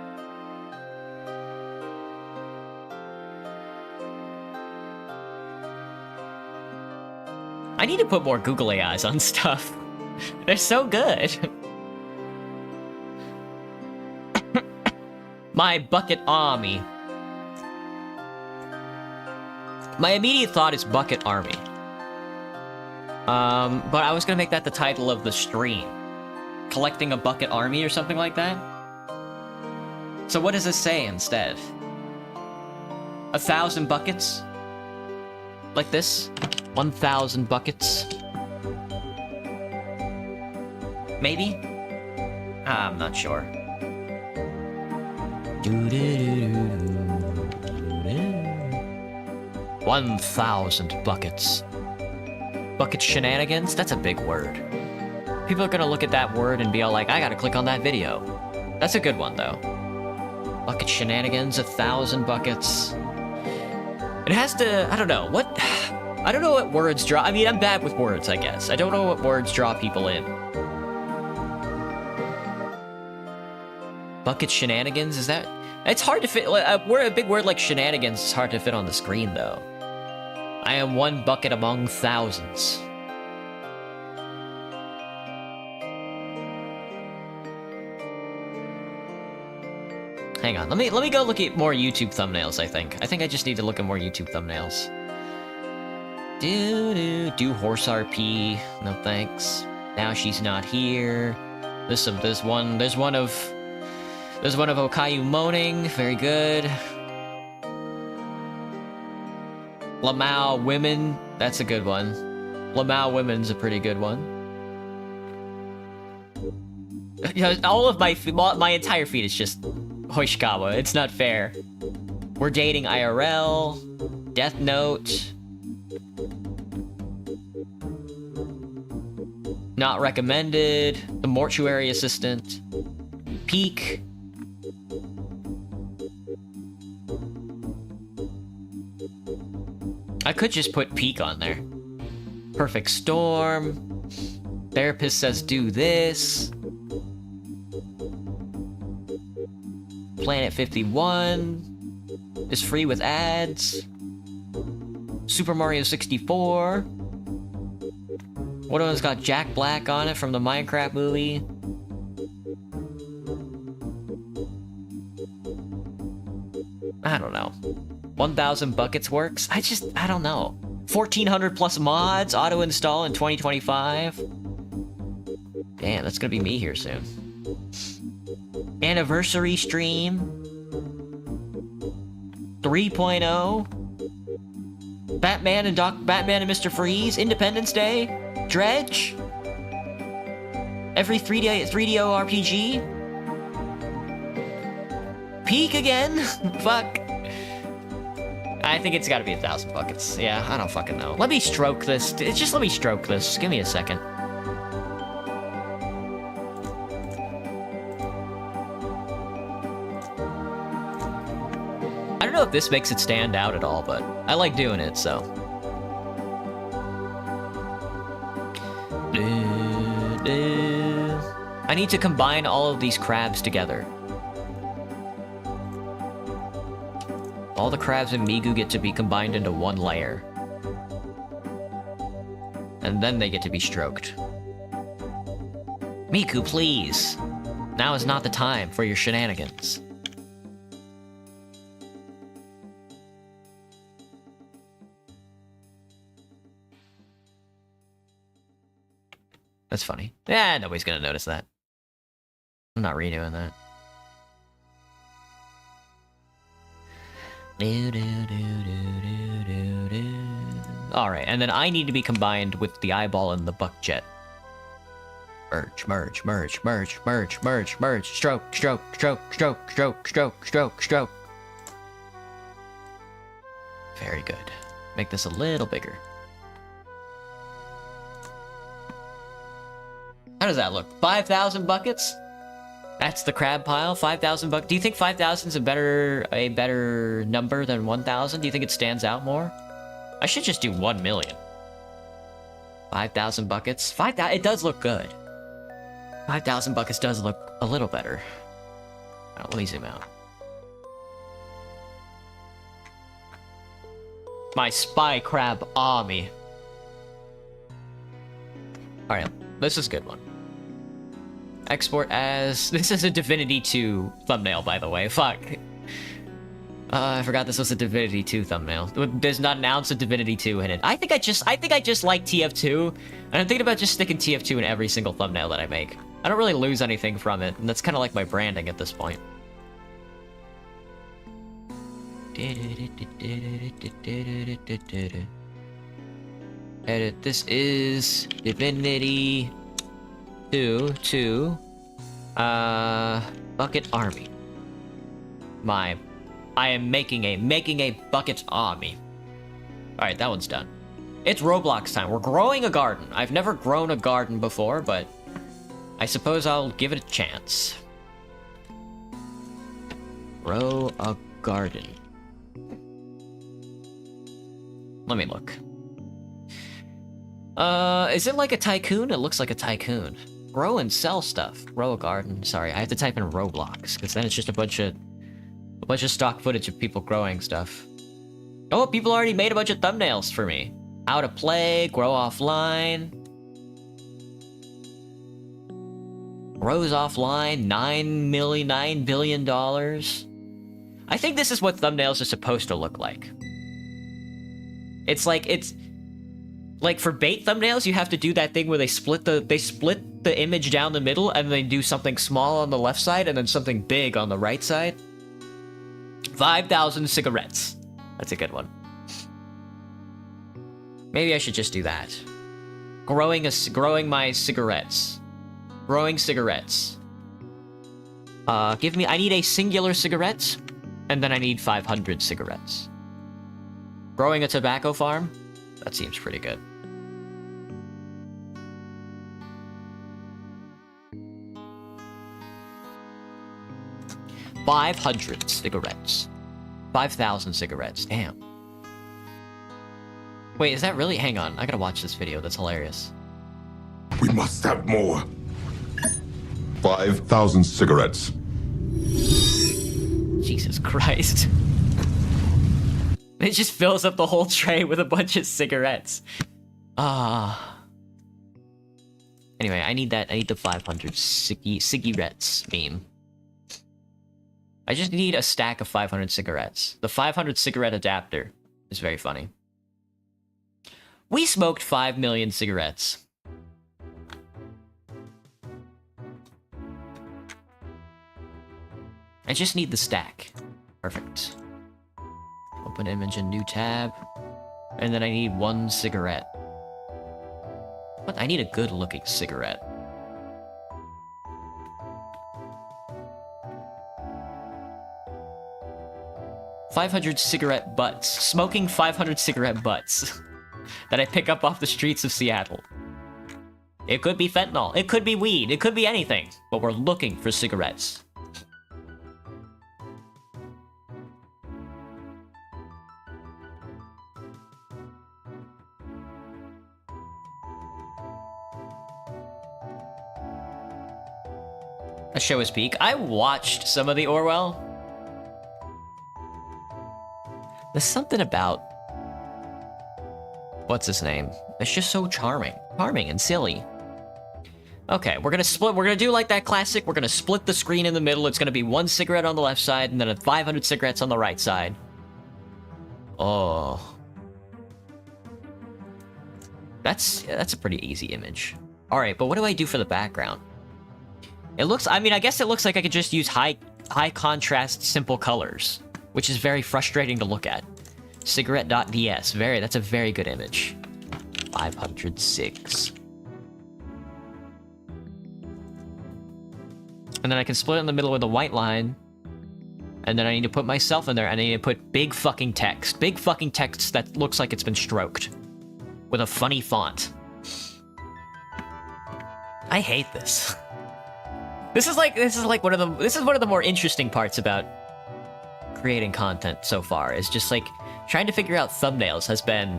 I need to put more Google AIs on stuff. They're so good. My bucket army. My immediate thought is bucket army. But I was gonna make that the title of the stream. Collecting a bucket army or something like that. So what does this say instead? 1,000 buckets? Like this? 1,000 buckets? Maybe? I'm not sure. 1,000 buckets. Bucket shenanigans? That's a big word. People are gonna look at that word and be all like, I gotta click on that video. That's a good one, though. Bucket shenanigans, 1,000 buckets. It has to, I don't know, what? I don't know what words draw, I mean, I'm bad with words, I guess. I don't know what words draw people in. Bucket shenanigans, is that? It's hard to fit, a big word like shenanigans is hard to fit on the screen, though. I am one bucket among thousands. Hang on, let me go look at more YouTube thumbnails, I think. I think I just need to look at more YouTube thumbnails. Do horse RP. No thanks. Now she's not here. There's one of Okayu moaning. Very good. Lamau women. That's a good one. Lamau women's a pretty good one. You know, all of my entire feed is just Hoshikawa. It's not fair. We're dating IRL. Death Note. Not recommended. The mortuary assistant. Peak. I could just put Peak on there. Perfect Storm. Therapist says do this. Planet 51 is free with ads. Super Mario 64. One of them's got Jack Black on it from the Minecraft movie. I don't know. 1,000 buckets works? I don't know. 1,400 plus mods, auto-install in 2025. Damn, that's gonna be me here soon. Anniversary stream. 3.0. Batman and Mr. Freeze. Independence Day. Dredge. Every 3DO RPG. Peak again? Fuck. I think it's gotta be 1,000 buckets. Yeah, I don't fucking know. Let me stroke this. Just let me stroke this. Give me a second. I don't know if this makes it stand out at all, but I like doing it, so. I need to combine all of these crabs together. All the crabs in Migu get to be combined into one layer. And then they get to be stroked. Miku, please! Now is not the time for your shenanigans. That's funny. Yeah, nobody's gonna notice that. I'm not redoing that. Alright, and then I need to be combined with the eyeball and the buck jet. Merge, merge, merge, merge, merge, merge, merge, stroke, stroke, stroke, stroke, stroke, stroke, stroke, stroke. Very good. Make this a little bigger. How does that look? 5,000 buckets? That's the crab pile, 5,000 bucks. Do you think 5,000 is a better number than 1,000? Do you think it stands out more? I should just do 1 million. 5,000 buckets. 5,000. It does look good. 5,000 buckets does look a little better. Oh, let me zoom out. My spy crab army. Alright, this is a good one. Export as... This is a Divinity 2 thumbnail, by the way. Fuck. I forgot this was a Divinity 2 thumbnail. There's not an ounce of Divinity 2 in it. I think I just like TF2, and I'm thinking about just sticking TF2 in every single thumbnail that I make. I don't really lose anything from it, and that's kind of like my branding at this point. Edit. This is Divinity 2 to Bucket Army. I am making a bucket army. Alright, that one's done. It's Roblox time. We're growing a garden. I've never grown a garden before, but I suppose I'll give it a chance. Grow a garden. Let me look. Is it like a tycoon? It looks like a tycoon. Grow and sell stuff. Grow a garden. Sorry, I have to type in Roblox, because then it's just a bunch of stock footage of people growing stuff. Oh, people already made a bunch of thumbnails for me. How to play, grow offline. Grows offline, $9 billion. I think this is what thumbnails are supposed to look like. It's like for bait thumbnails, you have to do that thing where they split the image down the middle and they do something small on the left side and then something big on the right side. 5,000 cigarettes. That's a good one. Maybe I should just do that. Growing my cigarettes. Growing cigarettes. I need a singular cigarette, and then I need 500 cigarettes. Growing a tobacco farm? That seems pretty good. $500 cigarettes. 5,000 cigarettes. Damn. Wait, is that really? Hang on. I gotta watch this video. That's hilarious. We must have more. 5,000 cigarettes. Jesus Christ. It just fills up the whole tray with a bunch of cigarettes. Anyway, I need that. I need the 500 cigarettes meme. I just need a stack of 500 cigarettes. The 500 cigarette adapter is very funny. We smoked 5 million cigarettes. I just need the stack. Perfect. Open image in new tab. And then I need 1 cigarette. What? I need a good looking cigarette. $500 cigarette butts. Smoking 500 cigarette butts. That I pick up off the streets of Seattle. It could be fentanyl. It could be weed. It could be anything. But we're looking for cigarettes. A show is peak. I watched some of the Orwell. There's something about... What's his name? It's just so charming. Charming and silly. Okay, we're gonna do like that classic. We're gonna split the screen in the middle. It's gonna be 1 cigarette on the left side and then 500 cigarettes on the right side. Oh. That's a pretty easy image. Alright, but what do I do for the background? It looks, I mean, I guess it looks like I could just use high contrast, simple colors, which is very frustrating to look at. Cigarette.ds, that's a very good image. 506. And then I can split it in the middle with a white line. And then I need to put myself in there, and I need to put big fucking text. Big fucking text that looks like it's been stroked. With a funny font. I hate this. This is one of the more interesting parts about creating content so far. Is just like trying to figure out thumbnails has been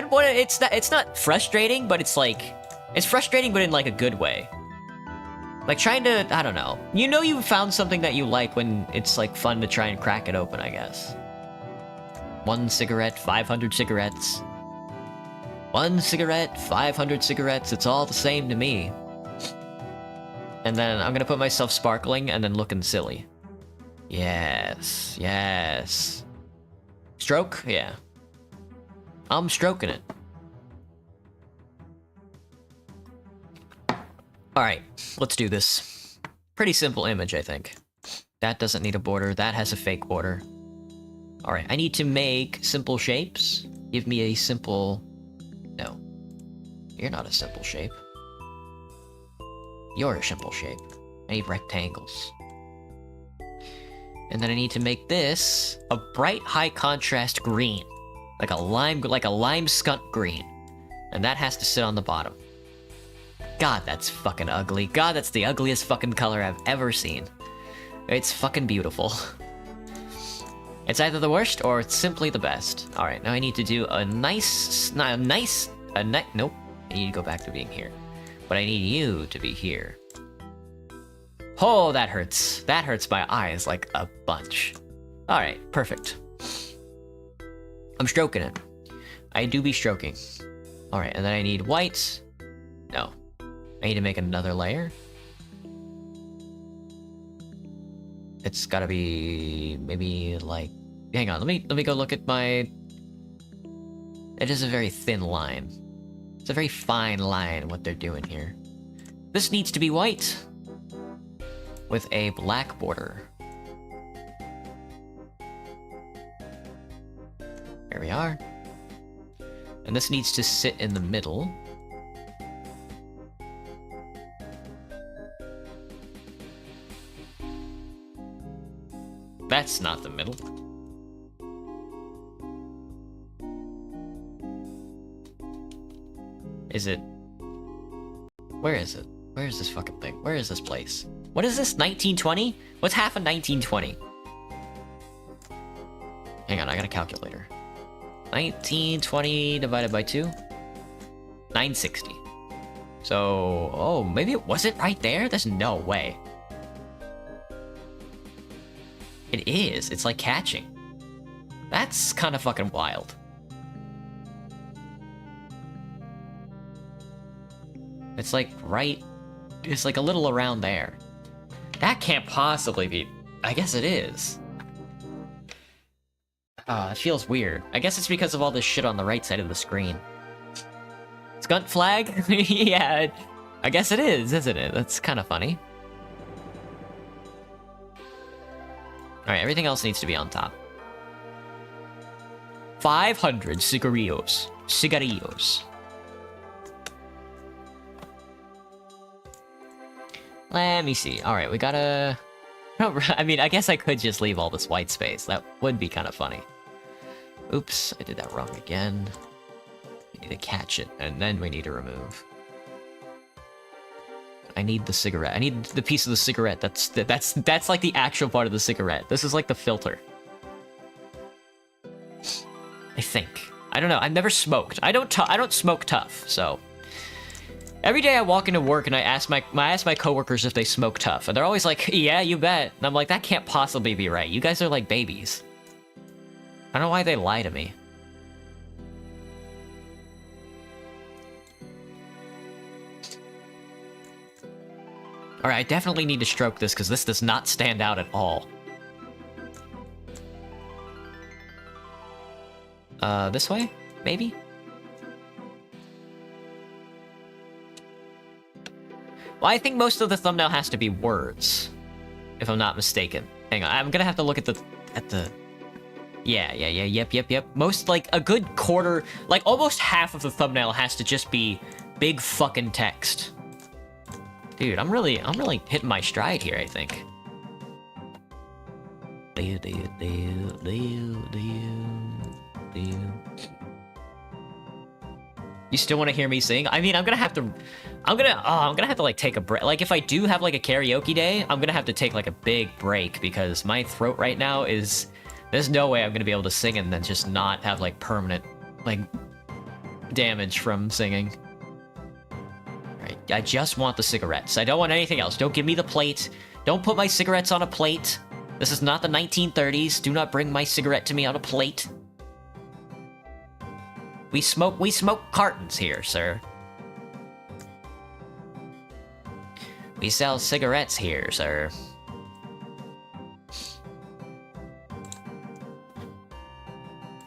one. It's not frustrating, but it's frustrating, but in like a good way. Like trying to, I don't know. You know you found something that you like when it's like fun to try and crack it open, I guess. 1 cigarette, 500 cigarettes. 1 cigarette, 500 cigarettes, it's all the same to me. And then I'm gonna put myself sparkling and then looking silly. Yes, yes. Stroke? Yeah. I'm stroking it. Alright, let's do this. Pretty simple image, I think. That doesn't need a border, that has a fake border. Alright, I need to make simple shapes. Give me a simple... No. You're not a simple shape. You're a simple shape. I need rectangles. And then I need to make this a bright high contrast green. Like a lime skunk green. And that has to sit on the bottom. God, that's fucking ugly. God, that's the ugliest fucking color I've ever seen. It's fucking beautiful. It's either the worst or it's simply the best. Alright, now I need to do a nice... Nope. I need to go back to being here. But I need you to be here. Oh, that hurts. That hurts my eyes like a bunch. Alright, perfect. I'm stroking it. I do be stroking. Alright, and then I need white. No. I need to make another layer. It's gotta be maybe like... Hang on, let me go look at my... It is a very thin line. It's a very fine line what they're doing here. This needs to be white with a black border. There we are. And this needs to sit in the middle. That's not the middle. Is it? Where is it? Where is this fucking thing? Where is this place? What is this? 1920? What's half of 1920? Hang on, I got a calculator. 1920 divided by 2? 960. So, oh, maybe it wasn't right there? There's no way. It is. It's like catching. That's kind of fucking wild. It's like right... It's like a little around there. That can't possibly be... I guess it is. It feels weird. I guess it's because of all this shit on the right side of the screen. Skunt flag? Yeah, I guess it is, isn't it? That's kind of funny. Alright, everything else needs to be on top. 500 cigarillos. Cigarillos. Let me see. Alright, we gotta... I mean, I guess I could just leave all this white space. That would be kind of funny. Oops, I did that wrong again. We need to catch it, and then we need to remove. I need the cigarette. I need the piece of the cigarette. That's like the actual part of the cigarette. This is like the filter. I think. I don't know. I've never smoked. I don't smoke tough, so... Every day I walk into work and I ask my coworkers if they smoke tough, and they're always like, "Yeah, you bet." And I'm like, that can't possibly be right. You guys are like babies. I don't know why they lie to me. Alright, I definitely need to stroke this because this does not stand out at all. This way? Maybe? Well, I think most of the thumbnail has to be words, if I'm not mistaken. Hang on, I'm gonna have to look at the... Yep. Most, like, a good quarter, like, almost half of the thumbnail has to just be big fucking text. Dude, I'm really hitting my stride here, I think. You still want to hear me sing? I mean, I'm gonna have to like take a break. Like if I do have like a karaoke day, I'm gonna have to take like a big break because my throat right now is, there's no way I'm gonna be able to sing and then just not have like permanent like damage from singing. Alright, I just want the cigarettes. I don't want anything else. Don't give me the plate. Don't put my cigarettes on a plate. This is not the 1930s. Do not bring my cigarette to me on a plate. We smoke cartons here, sir. We sell cigarettes here, sir.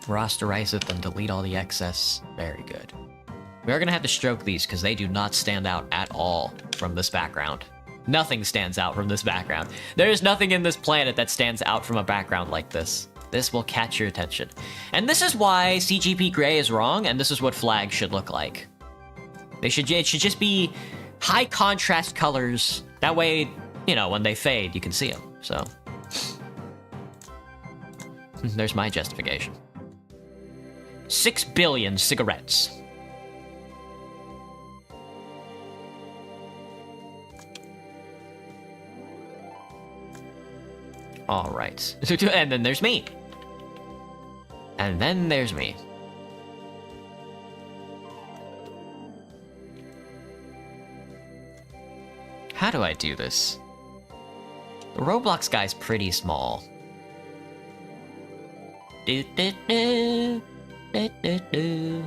Rasterize it, then delete all the excess. Very good. We are gonna have to stroke these because they do not stand out at all from this background. Nothing stands out from this background. There is nothing in this planet that stands out from a background like this. This will catch your attention. And this is why CGP Grey is wrong, and this is what flags should look like. It should just be high contrast colors. That way, you know, when they fade, you can see them. So, there's my justification. 6 billion cigarettes. All right. And then there's me. And then there's me. How do I do this? The Roblox guy's pretty small. Do do do do do do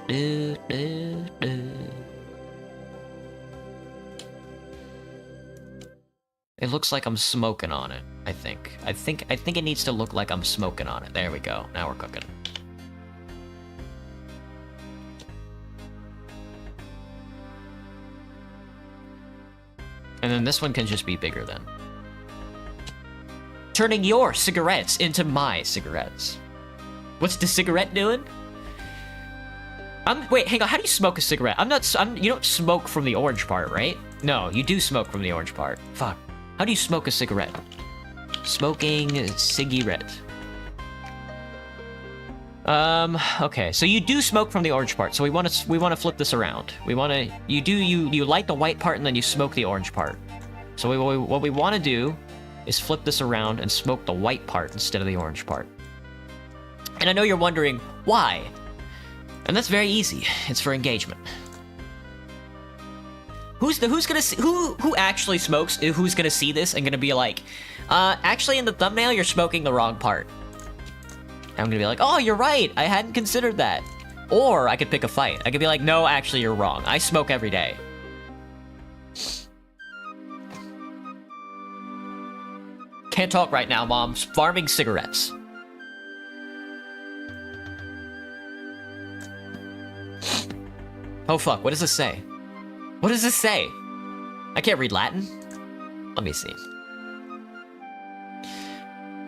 do do do. It looks like I'm smoking on it, I think. I think it needs to look like I'm smoking on it. There we go. Now we're cooking. And then this one can just be bigger then. Turning your cigarettes into my cigarettes. What's the cigarette doing? Wait, hang on. How do you smoke a cigarette? You don't smoke from the orange part, right? No, you do smoke from the orange part. Fuck. How do you smoke a cigarette? Smoking a cigarette. Okay, so you do smoke from the orange part. So we want to flip this around. You light the white part and then you smoke the orange part. So what we want to do is flip this around and smoke the white part instead of the orange part. And I know you're wondering why. And that's very easy. It's for engagement. Who's gonna see, who actually smokes? Who's gonna see this and gonna be like, actually in the thumbnail you're smoking the wrong part. And I'm gonna be like, oh, you're right. I hadn't considered that. Or I could pick a fight. I could be like, no, actually you're wrong. I smoke every day. Can't talk right now, Mom. Farming cigarettes. Oh fuck, what does this say? What does this say? I can't read Latin. Let me see.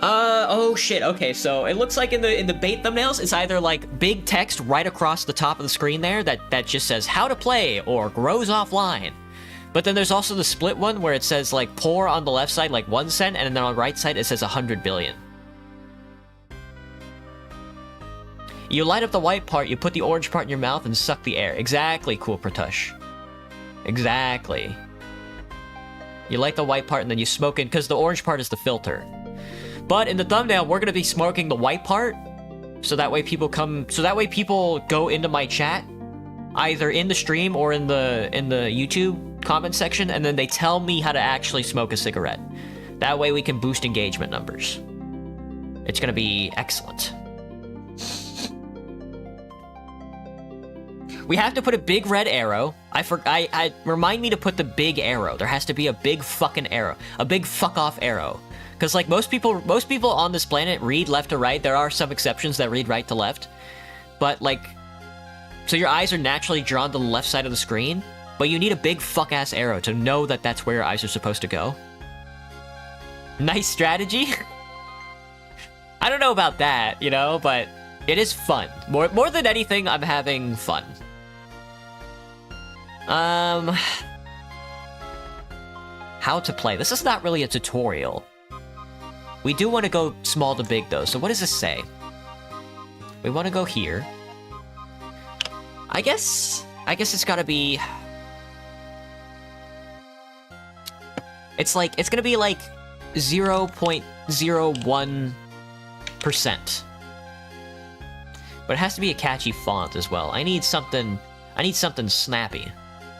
Oh shit, okay, so it looks like in the bait thumbnails, it's either like big text right across the top of the screen there that just says how to play or grows offline. But then there's also the split one where it says like poor on the left side, like 1 cent, and then on the right side it says 100 billion. You light up the white part, you put the orange part in your mouth and suck the air. Exactly, Cool Pratush. Exactly. You light the white part and then you smoke it, because the orange part is the filter. But in the thumbnail, we're gonna be smoking the white part, so that way people go into my chat, either in the stream or in the YouTube comment section, and then they tell me how to actually smoke a cigarette. That way we can boost engagement numbers. It's gonna be excellent. We have to put a big red arrow. I remind me to put the big arrow. There has to be a big fucking arrow. A big fuck off arrow. Because like most people on this planet read left to right. There are some exceptions that read right to left. But like, so your eyes are naturally drawn to the left side of the screen, but you need a big fuck ass arrow to know that that's where your eyes are supposed to go. Nice strategy. I don't know about that, you know, but it is fun. More than anything, I'm having fun. How to play. This is not really a tutorial. We do want to go small to big though, so what does this say? We want to go here. I guess it's gotta be... It's gonna be like 0.01%. But it has to be a catchy font as well. I need something snappy.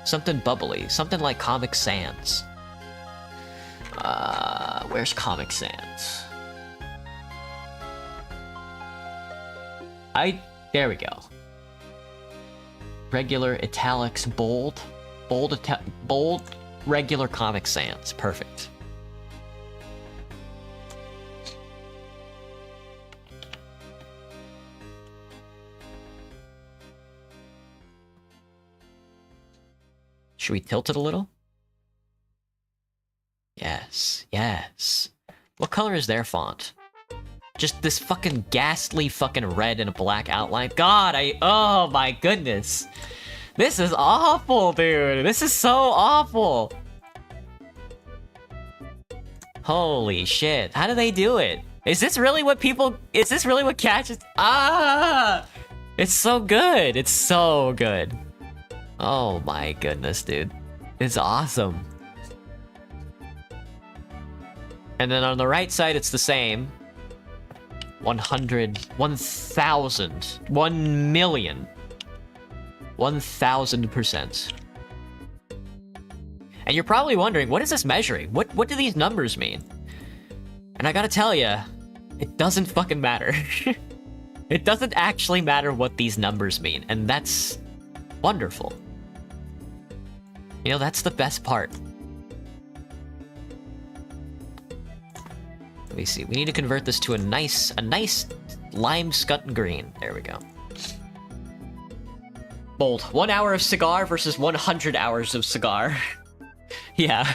Something bubbly. Something like Comic Sans. Where's Comic Sans? There we go. Regular, italics, bold. Bold, regular Comic Sans. Perfect. Should we tilt it a little? Yes, yes. What color is their font? Just this fucking ghastly fucking red and a black outline. God, oh my goodness. This is awful, dude. This is so awful. Holy shit. How do they do it? Is this really what catches? Ah! It's so good. It's so good. Oh my goodness, dude. It's awesome. And then on the right side, it's the same. 100, 1,000, 1 million. 1,000%. And you're probably wondering, what is this measuring? What do these numbers mean? And I gotta tell ya, it doesn't fucking matter. It doesn't actually matter what these numbers mean, and that's wonderful. You know, that's the best part. Let me see. We need to convert this to a nice lime scut green. There we go. Bold. 1 hour of cigar versus 100 hours of cigar. Yeah.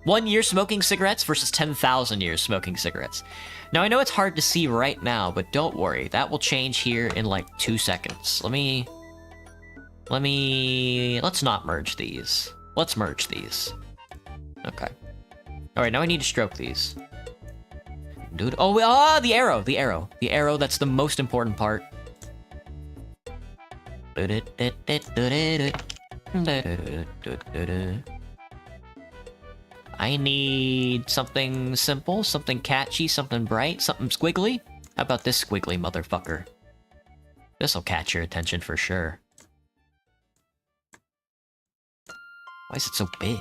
1 year smoking cigarettes versus 10,000 years smoking cigarettes. Now, I know it's hard to see right now, but don't worry. That will change here in like 2 seconds. Let's not merge these. Let's merge these. Okay. Alright, now I need to stroke these. Dude, oh, the arrow, the arrow. The arrow, that's the most important part. I need something simple, something catchy, something bright, something squiggly. How about this squiggly motherfucker? This'll catch your attention for sure. Why is it so big?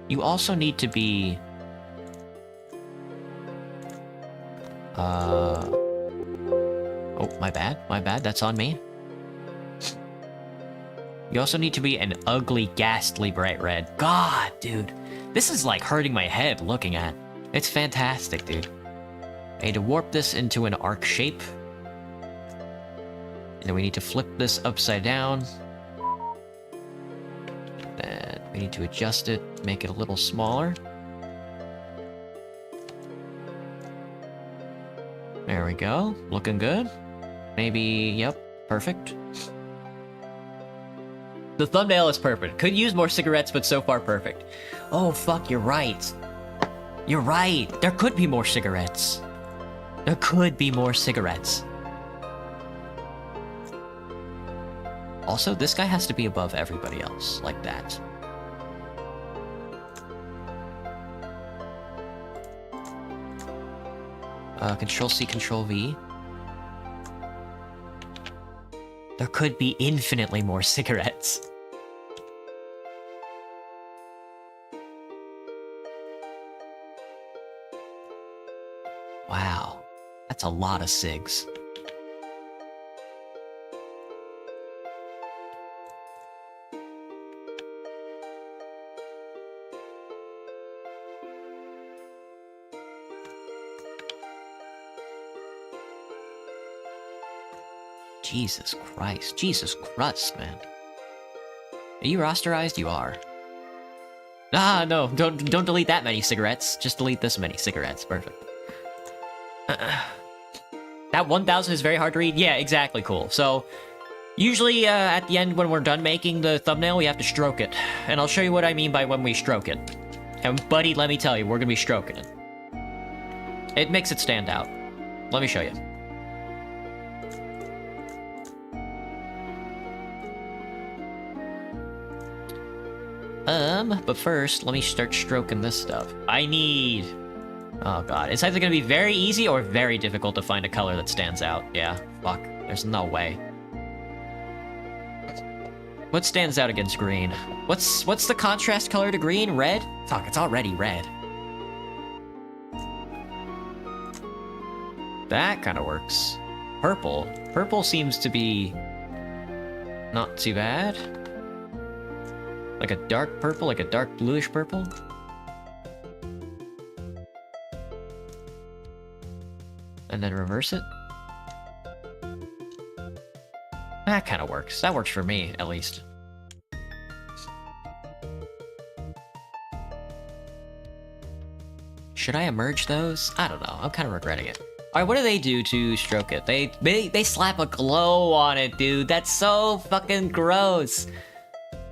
You also need to be... Oh, my bad, that's on me. You also need to be an ugly, ghastly bright red. God, dude. This is like hurting my head looking at. It's fantastic, dude. I need to warp this into an arc shape. And then we need to flip this upside down. Then we need to adjust it, make it a little smaller. There we go. Looking good. Maybe, yep, perfect. The thumbnail is perfect. Could use more cigarettes, but so far perfect. Oh, fuck, you're right. You're right. There could be more cigarettes. There could be more cigarettes. Also, this guy has to be above everybody else, like that. Control-C, Control-V. There could be infinitely more cigarettes. Wow. That's a lot of cigs. Jesus Christ. Jesus Christ, man. Are you rosterized? You are. Ah, no. Don't delete that many cigarettes. Just delete this many cigarettes. Perfect. That 1,000 is very hard to read? Yeah, exactly, cool. So, usually at the end when we're done making the thumbnail, we have to stroke it. And I'll show you what I mean by when we stroke it. And buddy, let me tell you, we're gonna be stroking it. It makes it stand out. Let me show you. But first, let me start stroking this stuff. I need... Oh god, it's either gonna be very easy or very difficult to find a color that stands out. Yeah, fuck. There's no way. What stands out against green? What's the contrast color to green? Red? Fuck, it's already red. That kind of works. Purple. Purple seems to be not too bad. Like a dark purple, like a dark bluish purple. And then reverse it. That kind of works. That works for me, at least. Should I emerge those? I don't know. I'm kind of regretting it. Alright, what do they do to stroke it? They slap a glow on it, dude. That's so fucking gross.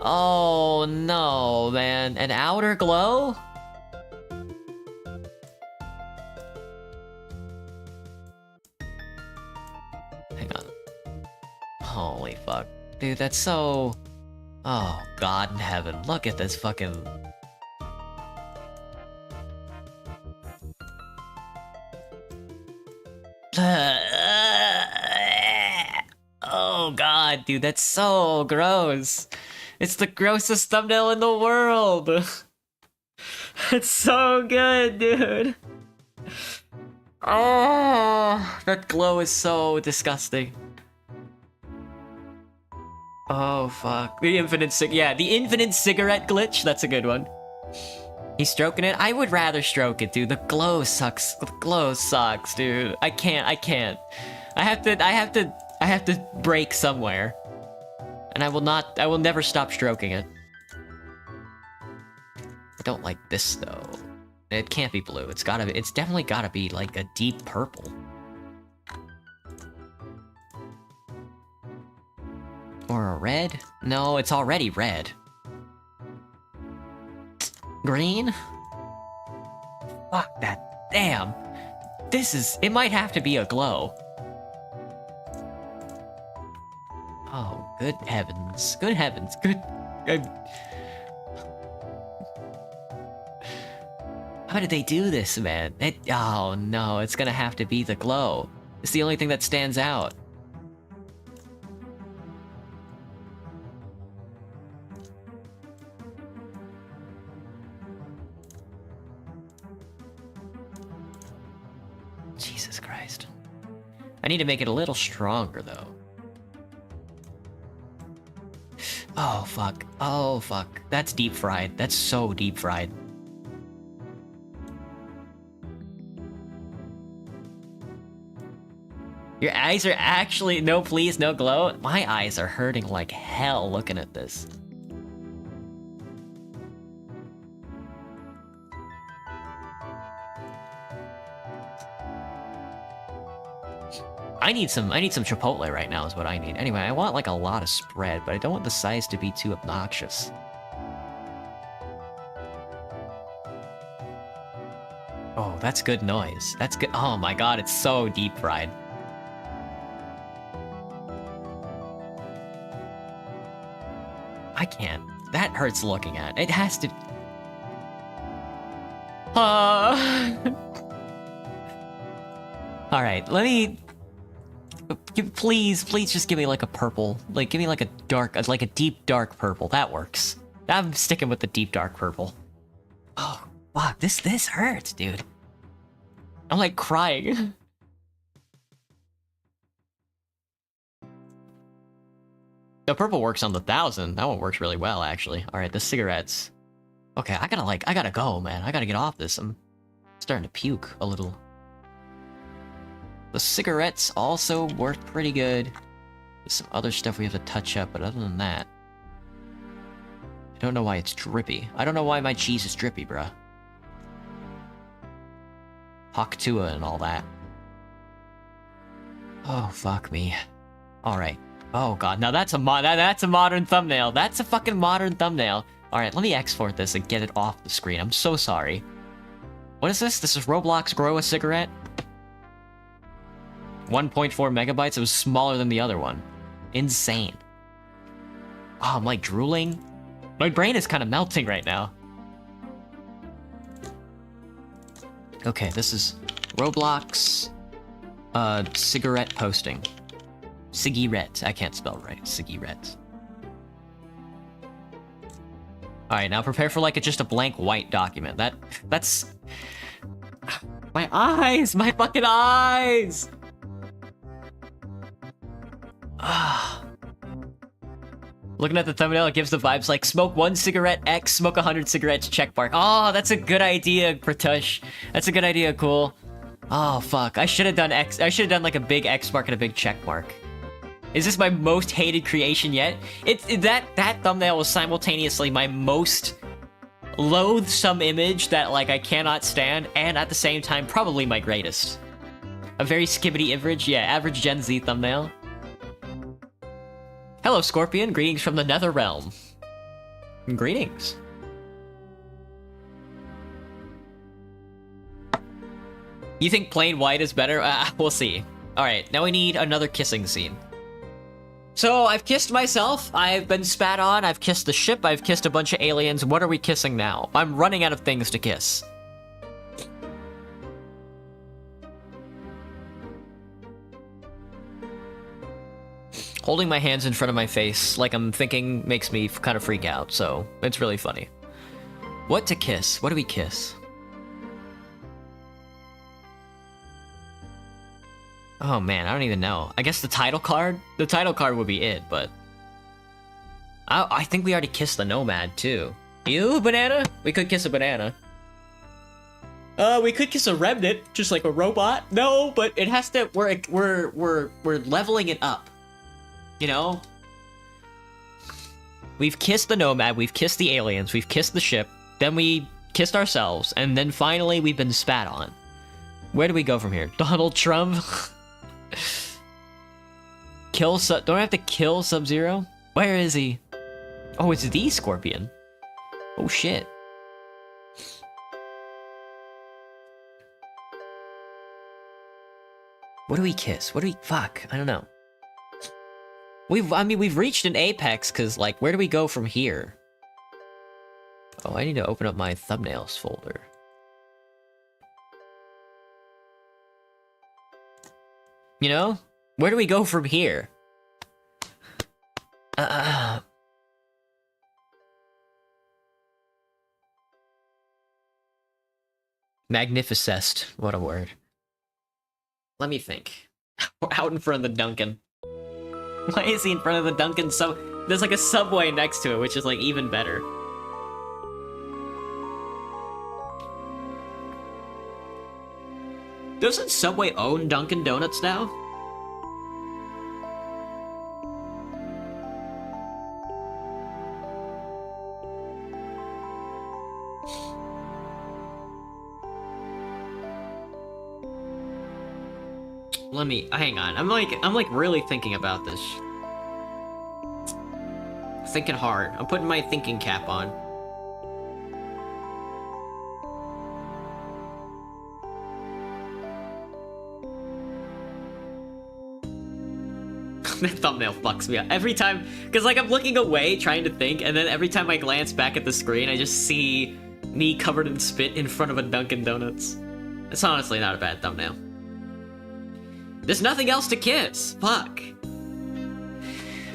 Oh no, man. An outer glow? Hang on. Holy fuck. Dude, that's so... Oh, God in heaven. Look at this fucking... Oh God, dude, that's so gross. It's the grossest thumbnail in the world. It's so good, dude. Oh, that glow is so disgusting. Oh fuck. The infinite cigarette glitch, that's a good one. He's stroking it? I would rather stroke it, dude. The glow sucks. The glow sucks, dude. I can't. I have to break somewhere. And I will never stop stroking it. I don't like this though. It can't be blue. It's definitely gotta be like a deep purple. Or a red? No, it's already red. Green? Fuck that. Damn. It might have to be a glow. Oh, good heavens. Good heavens. How did they do this, man? Oh no, it's gonna have to be the glow. It's the only thing that stands out. Jesus Christ. I need to make it a little stronger, though. Oh, fuck. Oh, fuck. That's deep fried. That's so deep fried. Your eyes are actually... No, please, no glow. My eyes are hurting like hell looking at this. I need some Chipotle right now is what I need. Anyway, I want like a lot of spread, but I don't want the size to be too obnoxious. Oh, that's good noise. That's good. Oh my god, it's so deep fried. I can't. That hurts looking at. It has to... Alright, let me... Please just give me like a purple. Like, give me like a deep dark purple. That works. I'm sticking with the deep dark purple. Oh, fuck. This hurts, dude. I'm like crying. The purple works on the 1000. That one works really well, actually. Alright, the cigarettes. Okay, I gotta go, man. I gotta get off this. I'm starting to puke a little. The cigarettes also work pretty good. There's some other stuff we have to touch up, but other than that... I don't know why it's drippy. I don't know why my cheese is drippy, bruh. Hawk Tua and all that. Oh, fuck me. Alright. Oh god, now that's a modern thumbnail. That's a fucking modern thumbnail. Alright, let me export this and get it off the screen. I'm so sorry. What is this? This is Roblox Grow a Cigarette? 1.4 megabytes? It was smaller than the other one. Insane. Oh, I'm like drooling. My brain is kind of melting right now. Okay, this is Roblox cigarette posting. Cigarette. I can't spell right. Cigarette. Alright, now prepare for like just a blank white document. That's... My eyes! My fucking eyes! Ah. Looking at the thumbnail, it gives the vibes like smoke 1 cigarette X, smoke 100 cigarettes check mark. Oh, that's a good idea, Pratush. That's a good idea, cool. Oh, fuck. I should have done X. I should have done like a big X mark and a big check mark. Is this my most hated creation yet? That thumbnail was simultaneously my most loathsome image that like I cannot stand, and at the same time probably my greatest. A very skibbity average, yeah, average Gen Z thumbnail. Hello, Scorpion. Greetings from the Nether Realm. Greetings. You think plain white is better? We'll see. Alright, now we need another kissing scene. So, I've kissed myself, I've been spat on, I've kissed the ship, I've kissed a bunch of aliens. What are we kissing now? I'm running out of things to kiss. Holding my hands in front of my face like I'm thinking makes me kind of freak out, so it's really funny. What to kiss? What do we kiss? Oh man, I don't even know. I guess the title card? The title card would be it, but... I think we already kissed the Nomad, too. Ew, banana? We could kiss a banana. We could kiss a remnant, just like a robot. No, but it has to... We're leveling it up. You know? We've kissed the Nomad, we've kissed the aliens, we've kissed the ship, then we kissed ourselves, and then finally we've been spat on. Where do we go from here? Donald Trump? Don't I have to kill Sub-Zero? Where is he? Oh, it's the Scorpion. Oh shit. What do we kiss? What do we... Fuck, I don't know. We've reached an apex, cause like, where do we go from here? Oh, I need to open up my thumbnails folder. You know? Where do we go from here? Magnificest. What a word. Let me think. We're out in front of the Duncan. Why is he in front of the Duncan? There's like a subway next to it, which is like even better. Doesn't Subway own Dunkin' Donuts now? Let me hang on. I'm like really thinking about this. Thinking hard. I'm putting my thinking cap on. That thumbnail fucks me up every time, because like I'm looking away trying to think, and then every time I glance back at the screen I just see me covered in spit in front of a Dunkin' Donuts. It's honestly not a bad thumbnail. There's nothing else to kiss. Fuck.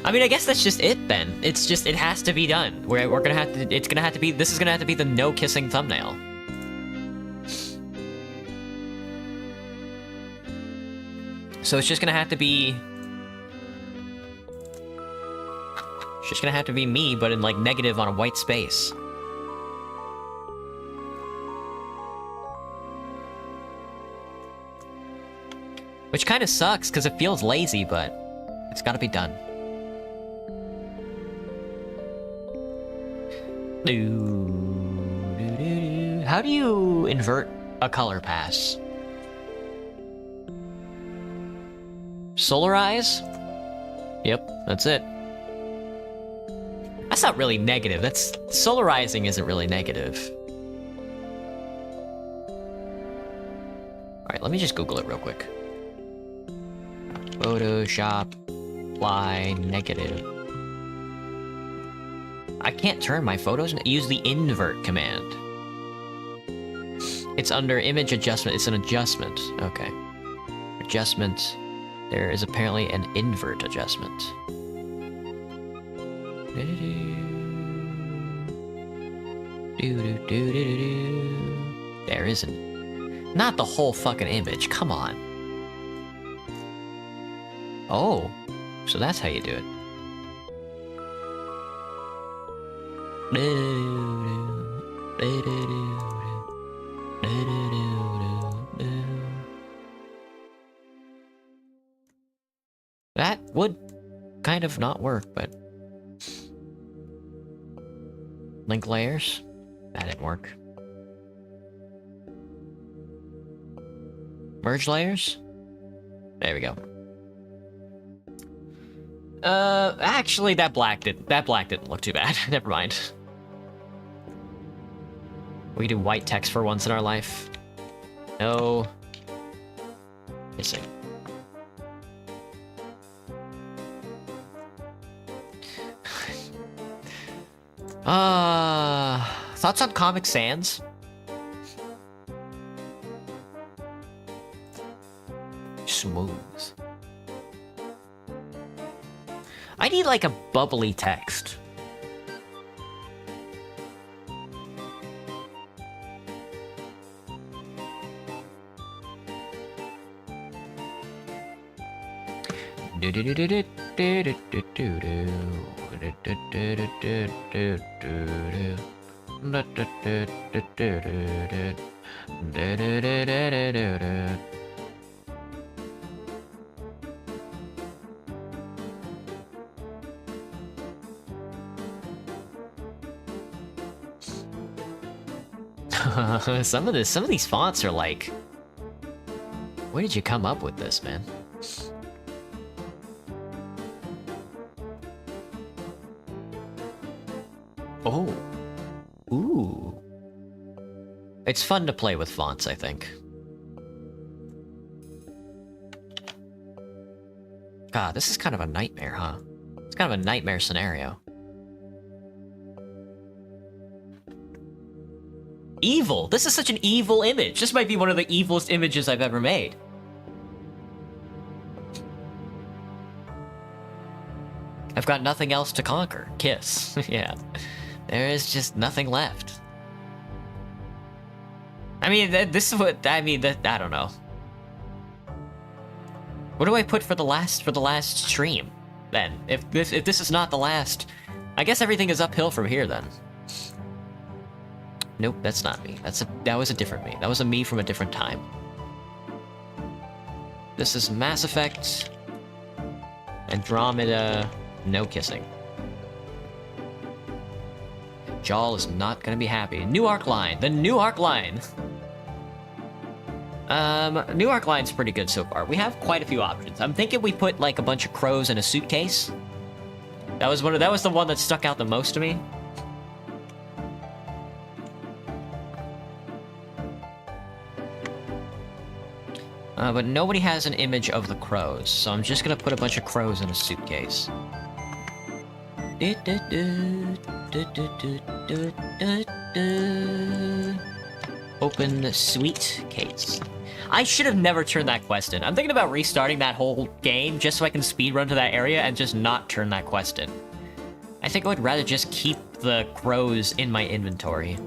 I mean, I guess that's just it then. It's just, it has to be done. We're gonna have to, this is gonna have to be the no kissing thumbnail. So it's just gonna have to be... It's just gonna have to be me, but in like negative on a white space. Which kind of sucks, because it feels lazy, but it's gotta be done. How do you invert a color pass? Solarize? Yep, that's it. That's not really negative. That's... Solarizing isn't really negative. Alright, let me just Google it real quick. Photoshop apply negative. I can't turn my photos. Use the invert command. It's under image adjustment. It's an adjustment. Okay. Adjustment. There is apparently an invert adjustment. There isn't. Not the whole fucking image, come on. Oh, so that's how you do it. That would kind of not work, but... Link layers? That didn't work. Merge layers? There we go. Actually, that black didn't look too bad. Never mind. We do white text for once in our life. No. Missing. Thoughts on Comic Sans? Smooth. I need like a bubbly text. Some of these fonts are like, where did you come up with this, man? Oh. Ooh. It's fun to play with fonts, I think. God, this is kind of a nightmare, huh? It's kind of a nightmare scenario. Evil! This is such an evil image! This might be one of the evilest images I've ever made. I've got nothing else to conquer. Kiss. Yeah. There is just nothing left. I mean, this is what... I mean, I don't know. What do I put for the last stream, then? If this is not the last... I guess everything is uphill from here, then. Nope, that's not me. That was a different me. That was a me from a different time. This is Mass Effect. Andromeda. No kissing. Jaal is not gonna be happy. New arc line. The new arc line. New arc line's pretty good so far. We have quite a few options. I'm thinking we put like a bunch of crows in a suitcase. That was the one that stuck out the most to me. But nobody has an image of the crows, so I'm just gonna put a bunch of crows in a suitcase. Open the sweet case. I should have never turned that quest in. I'm thinking about restarting that whole game just so I can speedrun to that area and just not turn that quest in. I think I would rather just keep the crows in my inventory.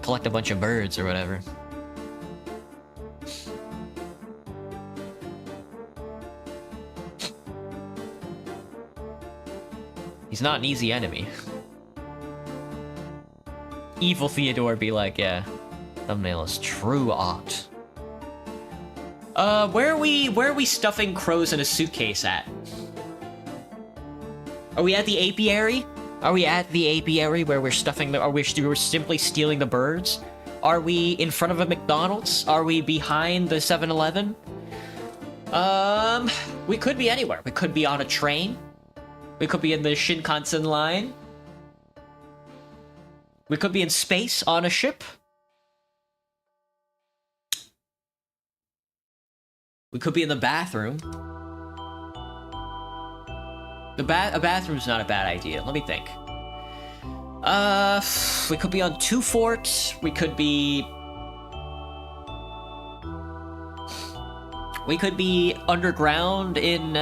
Collect a bunch of birds or whatever. He's not an easy enemy. Evil Theodore be like, yeah. Thumbnail is true art. Where are we stuffing crows in a suitcase at? Are we at the apiary? Are we at the apiary where we're stuffing the... Are we simply stealing the birds? Are we in front of a McDonald's? Are we behind the 7-Eleven? We could be anywhere. We could be on a train. We could be in the Shinkansen line. We could be in space on a ship. We could be in the bathroom. A bathroom's not a bad idea. Let me think. We could be on Two Fort. We could be underground in,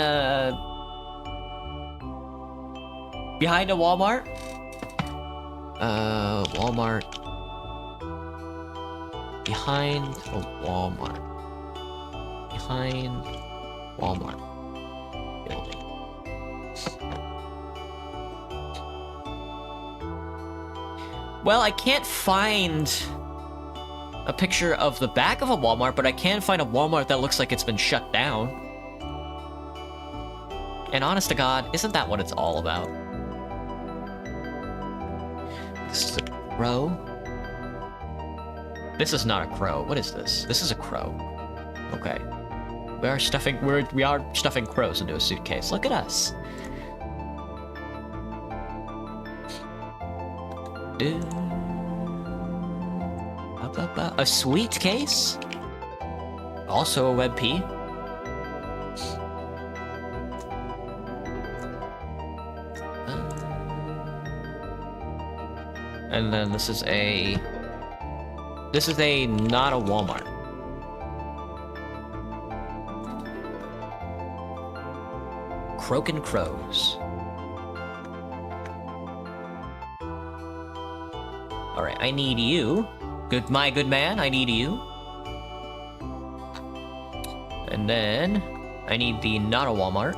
behind a Walmart. Walmart. Behind a Walmart. Behind Walmart building. Well, I can't find a picture of the back of a Walmart, but I can find a Walmart that looks like it's been shut down. And honest to God, isn't that what it's all about? This is a crow. This is not a crow. What is this? This is a crow. Okay. We are stuffing crows into a suitcase. Look at us. A sweet case? Also a WebP? And then this is not a Walmart. Croaking Crows. Alright, I need you. My good man, I need you. And then I need the not a Walmart.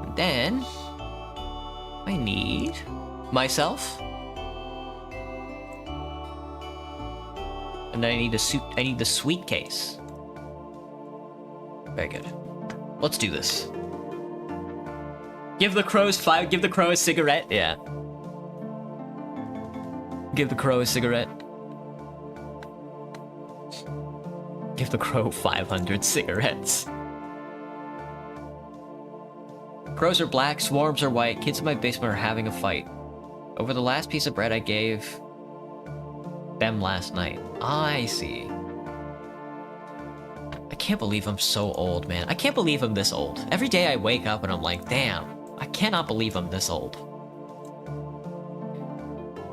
And then I need myself. And then I need the sweet case. Very good. Let's do this. Give the crow a cigarette. Yeah. Give the crow a cigarette. Give the crow 500 cigarettes. Crows are black, swarms are white. Kids in my basement are having a fight over the last piece of bread I gave them last night. I see. I can't believe I'm so old, man. I can't believe I'm this old. Every day I wake up and I'm like, damn, I cannot believe I'm this old.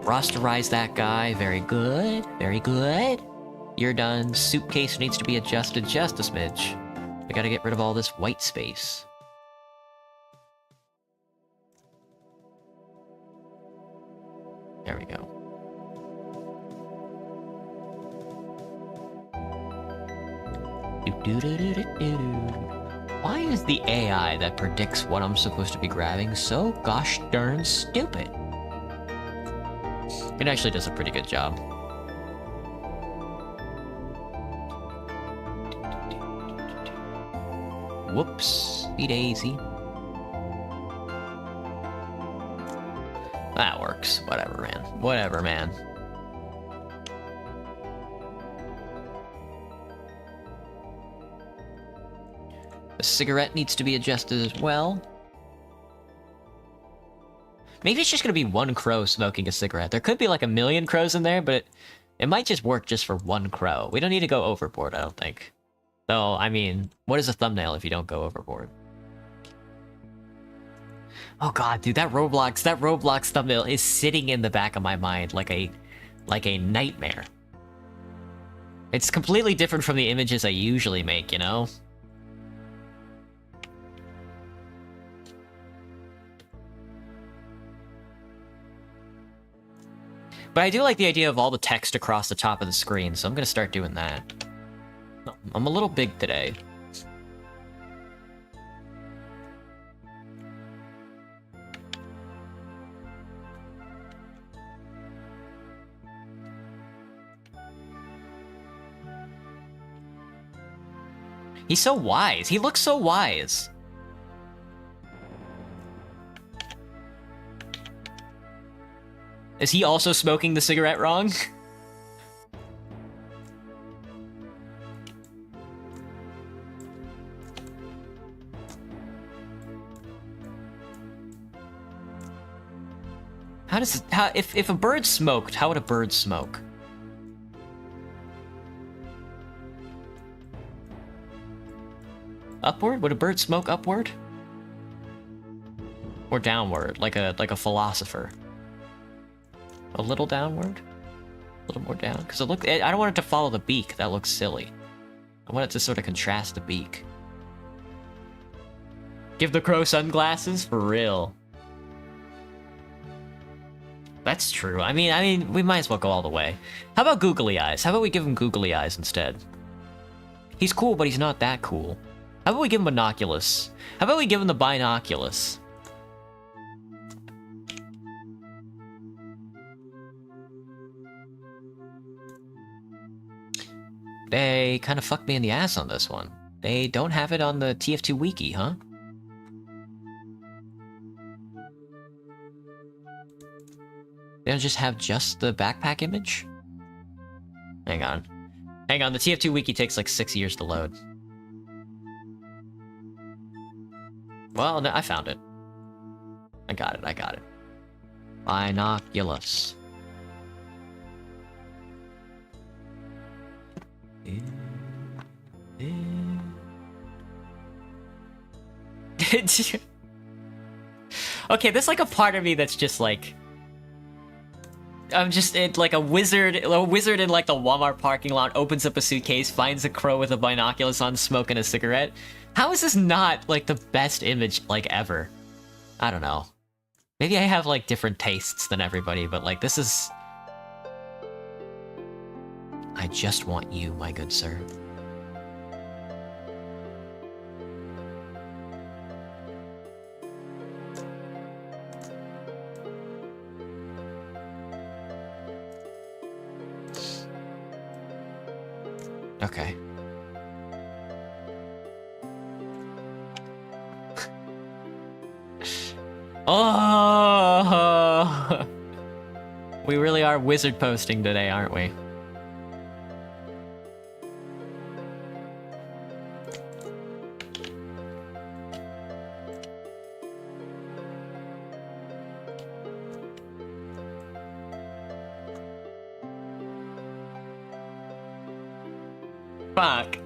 Rosterize that guy. Very good. Very good. You're done. Suitcase needs to be adjusted just a smidge. We gotta get rid of all this white space. There we go. Why is the AI that predicts what I'm supposed to be grabbing so gosh darn stupid? It actually does a pretty good job. Whoops, daisy. That works. Whatever, man. Whatever, man. The cigarette needs to be adjusted as well. Maybe it's just gonna be one crow smoking a cigarette. There could be like a million crows in there, but it might just work just for one crow. We don't need to go overboard, I don't think. Though, I mean, what is a thumbnail if you don't go overboard? Oh god, dude, that Roblox thumbnail is sitting in the back of my mind like a nightmare. It's completely different from the images I usually make, you know? But I do like the idea of all the text across the top of the screen, so I'm gonna start doing that. I'm a little big today. He's so wise. He looks so wise. Is he also smoking the cigarette wrong? If a bird smoked, how would a bird smoke? Upward? Would a bird smoke upward? Or downward, like a philosopher? A little downward? A little more down? Because I don't want it to follow the beak. That looks silly. I want it to sort of contrast the beak. Give the crow sunglasses? For real. That's true. I mean, we might as well go all the way. How about googly eyes? How about we give him googly eyes instead? He's cool, but he's not that cool. How about we give him binoculus? How about we give him the binoculus? They kind of fucked me in the ass on this one. They don't have it on the TF2 wiki, huh? They don't just have just the backpack image? Hang on. Hang on, the TF2 wiki takes like 6 years to load. Well, no, I found it. I got it. Binoculus. Okay, there's like a part of me that's just like... I'm just like a wizard in like the Walmart parking lot opens up a suitcase, finds a crow with a binoculus on, smoking a cigarette. How is this not like the best image like ever? I don't know. Maybe I have like different tastes than everybody, but like this is... I just want you, my good sir. Okay. Oh! We really are wizard posting today, aren't we? Fuck.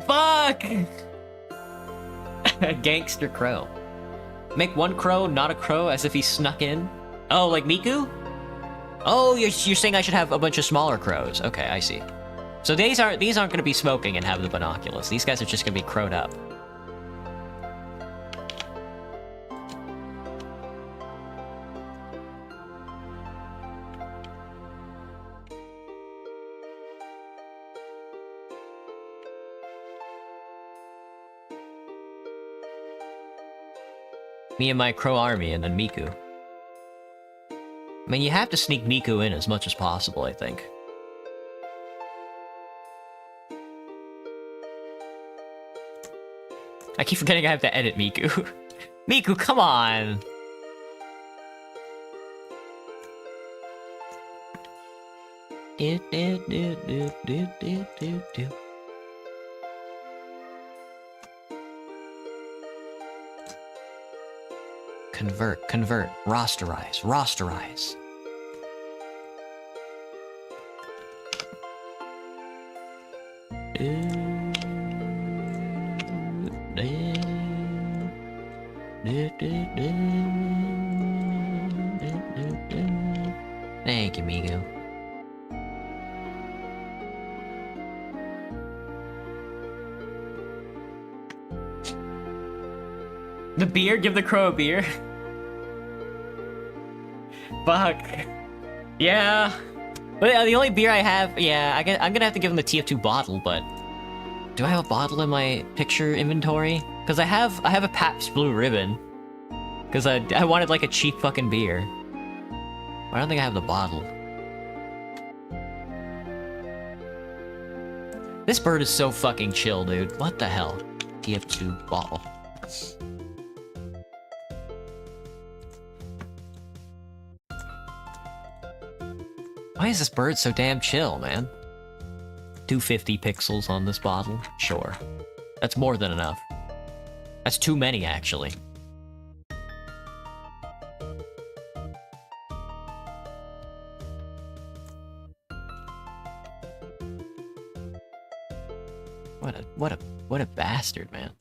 Fuck! A gangster crow. Make one crow not a crow as if he snuck in? Oh, like Miku? Oh, you're saying I should have a bunch of smaller crows. Okay, I see. So these aren't gonna be smoking and have the binoculars. These guys are just gonna be crowed up. Me and my crow army, and then Miku. I mean, you have to sneak Miku in as much as possible, I think. I keep forgetting I have to edit Miku. Miku, come on! Convert, rasterize. Thank you, Miku. The beer? Give the crow a beer? Fuck. Yeah. But the only beer I have... Yeah, I'm gonna have to give him the TF2 bottle, but... Do I have a bottle in my picture inventory? Because I have a Pabst Blue Ribbon. Because I wanted like a cheap fucking beer. I don't think I have the bottle. This bird is so fucking chill, dude. What the hell? TF2 bottle. Why is this bird so damn chill, man? 250 pixels on this bottle? Sure. That's more than enough. That's too many, actually. What a bastard, man.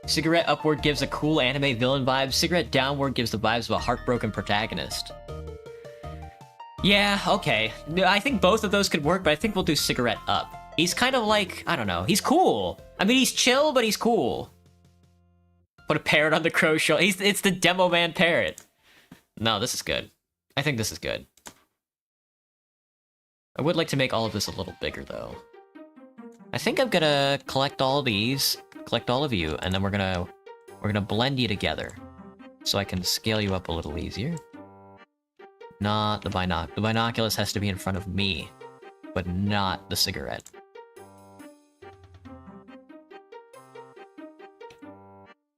Cigarette upward gives a cool anime villain vibe. Cigarette downward gives the vibes of a heartbroken protagonist. Yeah, okay. I think both of those could work, but I think we'll do cigarette up. He's kind of like, I don't know, he's cool. I mean, he's chill, but he's cool. Put a parrot on the crow show. It's the demo man parrot. No, this is good. I think this is good. I would like to make all of this a little bigger, though. I think I'm gonna collect all of these, collect all of you, and then we're gonna blend you together, so I can scale you up a little easier. Not the binoc. The binoculars has to be in front of me, but not the cigarette.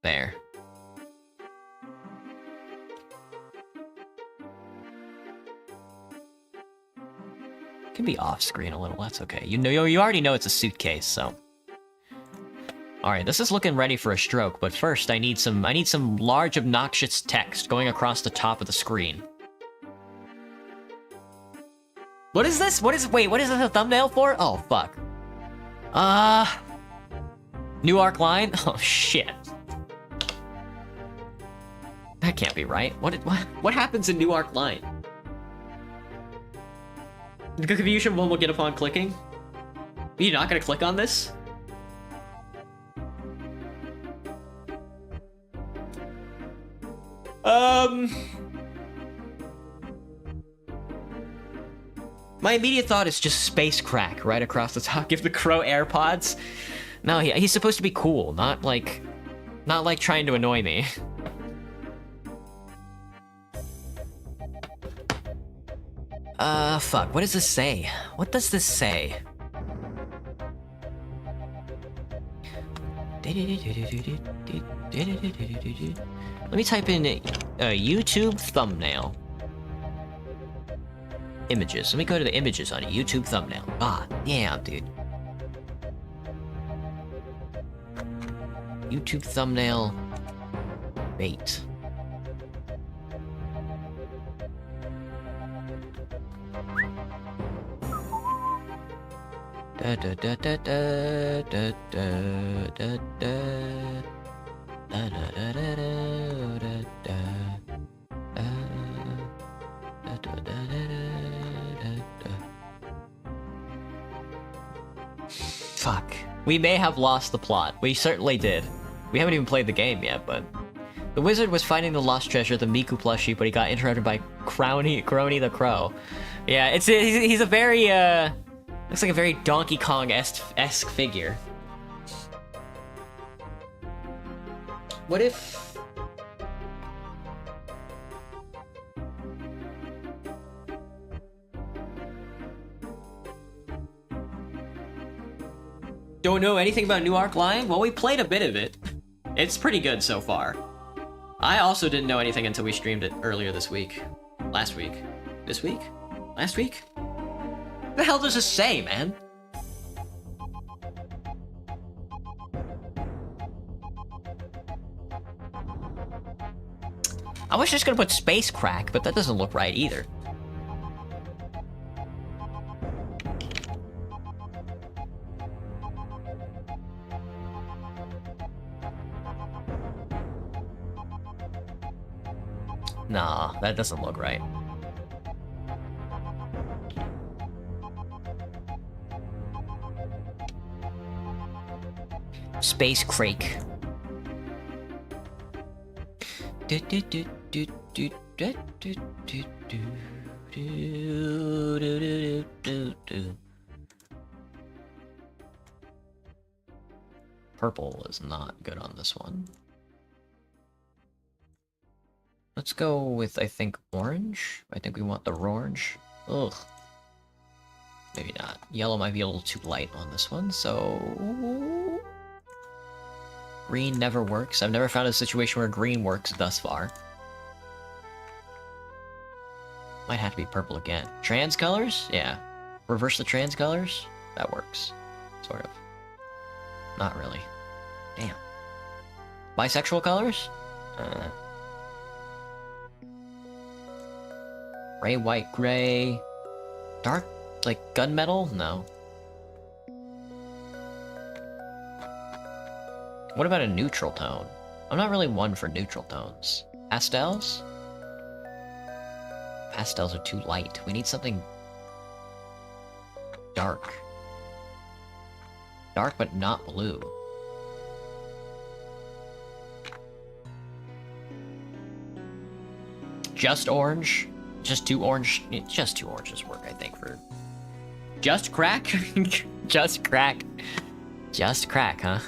There. Can be off screen a little, that's okay. You already know it's a suitcase, so. Alright, this is looking ready for a stroke, but first I need some large obnoxious text going across the top of the screen. What is this? What is this a thumbnail for? Oh, fuck. New arc line? Oh, shit. That can't be right. What happens in new arc line? The confusion one will get upon clicking? Are you not gonna click on this? My immediate thought is just space crack right across the top. Give the crow AirPods. No, he's supposed to be cool, not like trying to annoy me. Fuck, what does this say? What does this say? Let me type in YouTube thumbnail. Images. Let me go to the images on a YouTube thumbnail. Ah, damn, dude. YouTube thumbnail. Bait. Da da da da da da da da da da da da Fuck. We may have lost the plot. We certainly did. We haven't even played the game yet, but... The wizard was finding the lost treasure, the Miku plushie, but he got interrupted by Crony the Crow. Yeah, he's a very, looks like a very Donkey Kong-esque figure. What if... Don't know anything about New Arc Line? Well, we played a bit of it. It's pretty good so far. I also didn't know anything until we streamed it earlier this week. Last week. This week? Last week? What the hell does this say, man? I was just gonna put space crack, but that doesn't look right either. Nah, that doesn't look right. Space Crake. Purple is not good on this one. Let's go with, I think, orange. I think we want the orange. Ugh. Maybe not. Yellow might be a little too light on this one, so... Green never works. I've never found a situation where green works thus far. Might have to be purple again. Trans colors? Yeah. Reverse the trans colors? That works. Sort of. Not really. Damn. Bisexual colors? Gray, white, gray... Dark, like, gunmetal? No. What about a neutral tone? I'm not really one for neutral tones. Pastels? Pastels are too light. We need something... dark. Dark, but not blue. just orange. Just two orange. Just two oranges work, I think, for... Just crack? Just crack. Just crack, huh?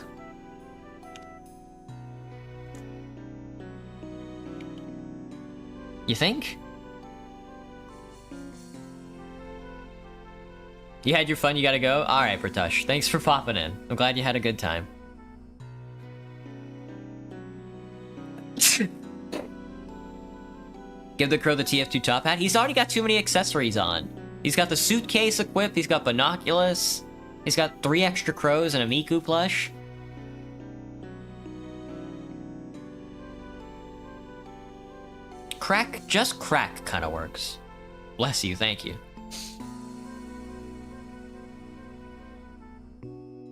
You think? You had your fun, you gotta go? Alright, Bertush. Thanks for popping in. I'm glad you had a good time. Give the crow the TF2 top hat. He's already got too many accessories on. He's got the suitcase equipped, he's got binoculars, he's got 3 extra crows and a Miku plush. Crack, just crack kinda works. Bless you, thank you.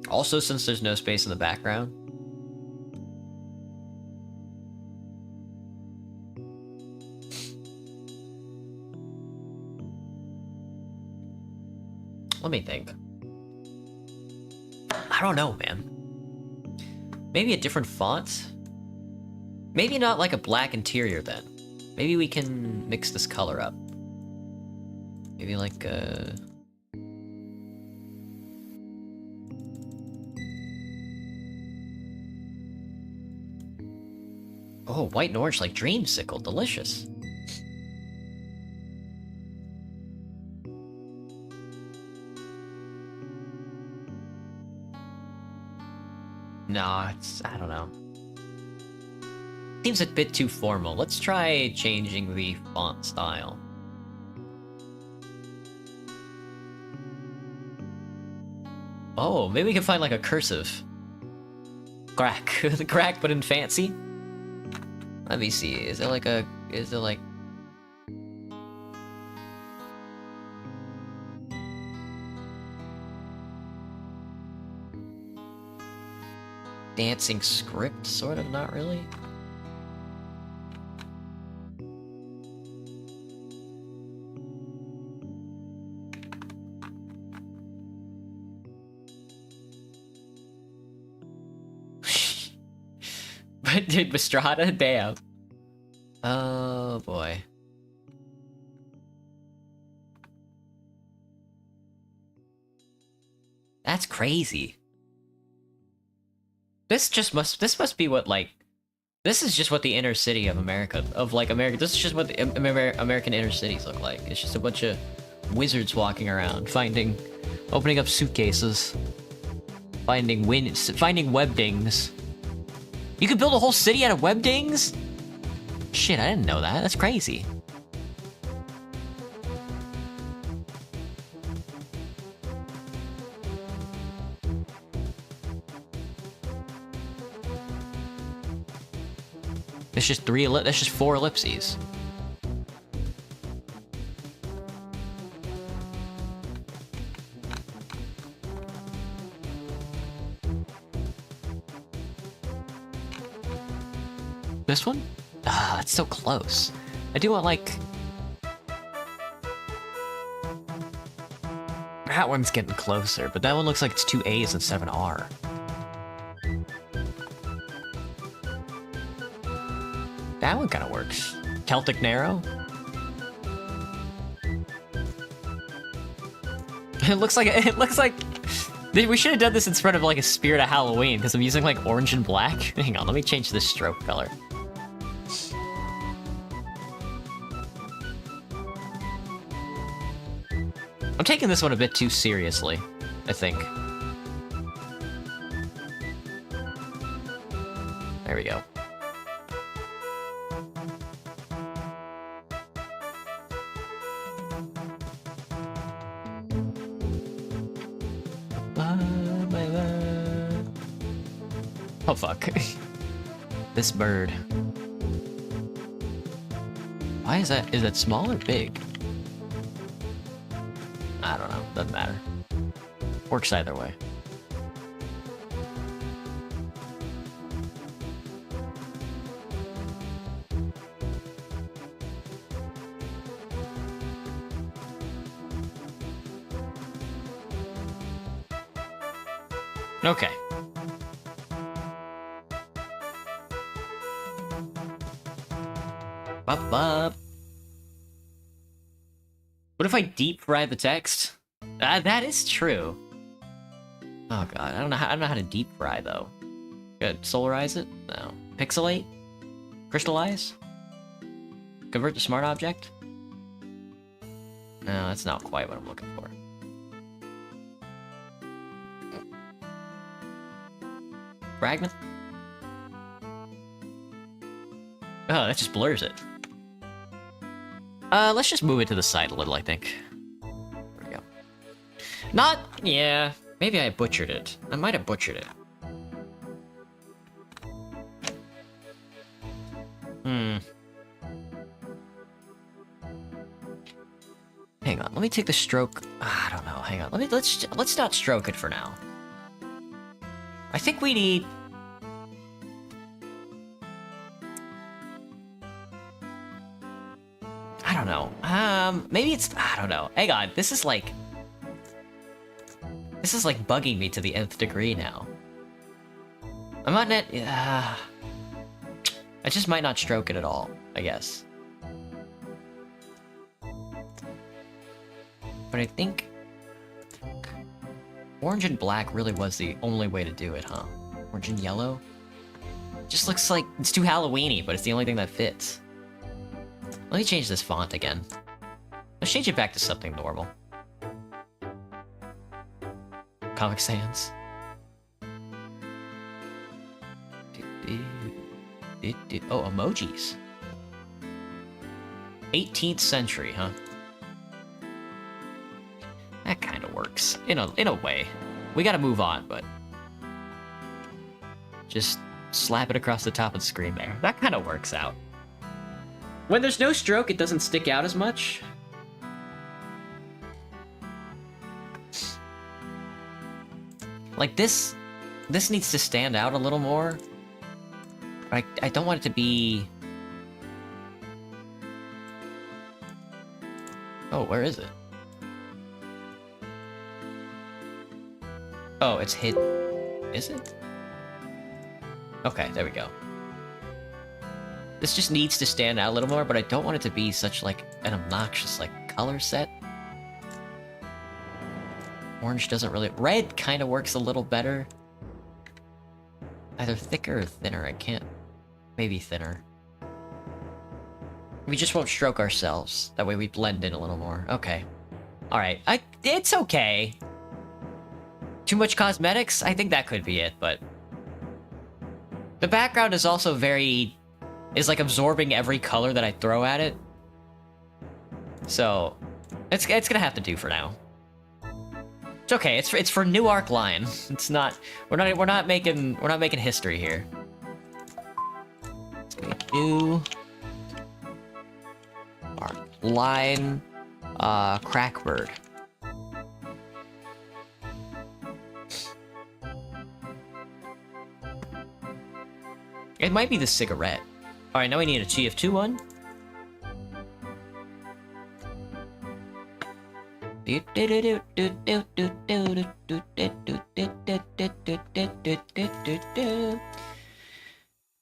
Also, since there's no space in the background. Let me think. I don't know, man. Maybe a different font? Maybe not like a black interior then. Maybe we can mix this color up. Maybe like a... Oh, white and orange like Dreamsicle, delicious. Nah, it's... I don't know. Seems a bit too formal. Let's try changing the font style. Oh, maybe we can find like a cursive. Crack. Crack, but in fancy? Let me see. Is it like a... Is it like... Dancing script, sort of, not really. But dude, Mastrada, damn. Oh boy. That's crazy. This must be what, like, this is just what the inner city of America, this is just what the American inner cities look like. It's just a bunch of wizards walking around, opening up suitcases, finding webdings. You could build a whole city out of webdings? Shit, I didn't know that. That's crazy. That's just that's just 4 ellipses. This one? Ah, it's so close. I do want, like... That one's getting closer, but that one looks like it's 2 A's and 7 R. That one kind of works. Celtic Narrow? It looks like we should have done this in front of like a Spirit of Halloween, because I'm using like orange and black. Hang on, let me change this stroke color. I'm taking this one a bit too seriously, I think. There we go. Oh fuck. This bird. Why is that? Is that small or big? I don't know. Doesn't matter. Works either way. Okay. Bop bop. What if I deep fry the text? That is true. Oh god, I don't know how to deep fry though. Good, solarize it? No. Pixelate? Crystallize? Convert to smart object? No, that's not quite what I'm looking for. Fragment? Oh, that just blurs it. Let's just move it to the side a little, I think. There we go. Not... yeah, maybe I butchered it. I might have butchered it. Hang on, let me take the stroke... I don't know, hang on. Let's not stroke it for now. I think we need... I don't know. Maybe it's... I don't know. Hang on, this is like bugging me to the nth degree now. I'm not net... I just might not stroke it at all, I guess. But I think... orange and black really was the only way to do it, huh? Orange and yellow? Just looks like it's too Halloween-y, but it's the only thing that fits. Let me change this font again. Let's change it back to something normal. Comic Sans. Oh, emojis. 18th century, huh? That kind of works, in a way. We gotta move on, but... just slap it across the top of the screen there. That kind of works out. When there's no stroke, it doesn't stick out as much. Like this needs to stand out a little more. I don't want it to be... oh, where is it? Oh, it's hidden. Is it? Okay, there we go. This just needs to stand out a little more, but I don't want it to be such, like, an obnoxious, like, color set. Orange doesn't really... red kind of works a little better. Either thicker or thinner, I can't... maybe thinner. We just won't stroke ourselves. That way we blend in a little more. Okay. Alright, it's okay. Too much cosmetics? I think that could be it, but... the background is also very... is like absorbing every color that I throw at it. So, it's gonna have to do for now. It's okay. It's for New Arc Line. It's not. We're not making history here. Let's make New Arc Line, Crackbird. It might be the cigarette. Alright, now we need a TF2 one.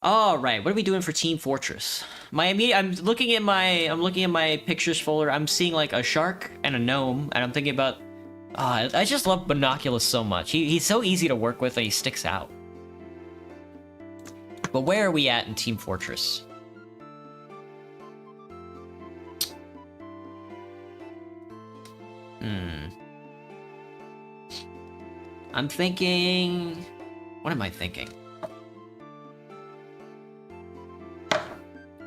Alright, what are we doing for Team Fortress? I'm looking at my pictures folder. I'm seeing like a shark and a gnome, and I'm thinking about... I just love Binoculus so much. He's so easy to work with and he sticks out. But where are we at in Team Fortress? I'm thinking... what am I thinking?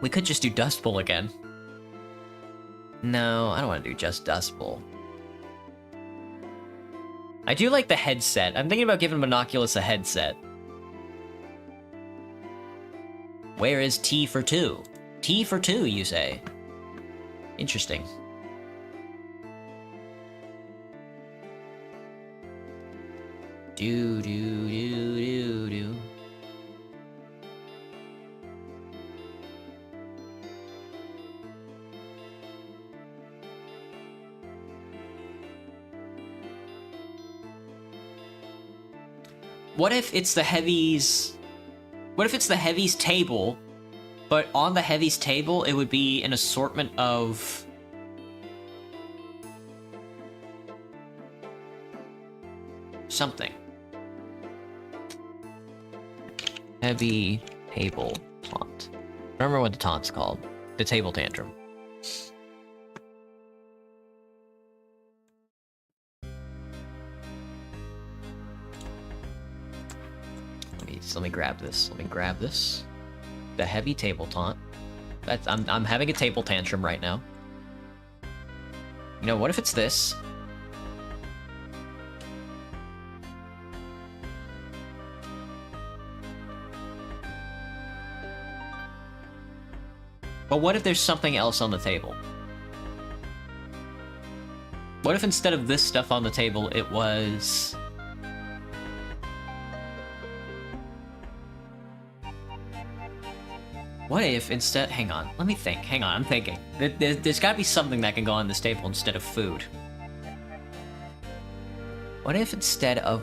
We could just do Dust Bowl again. No, I don't want to do just Dust Bowl. I do like the headset. I'm thinking about giving Monoculus a headset. Where is T for 2? T for 2, you say? Interesting. Do do do do do. What if it's the heavies? What if it's the heavies table, but on the heavies table it would be an assortment of something. Heavy table taunt. I don't remember what the taunt's called. The table tantrum. Let me grab this. Let me grab this. The heavy table taunt. That's I'm having a table tantrum right now. You know, what if it's this? But what if there's something else on the table? What if instead of this stuff on the table, it was... What if instead... Hang on, let me think. Hang on, I'm thinking. There's gotta be something that can go on this table instead of food. What if instead of...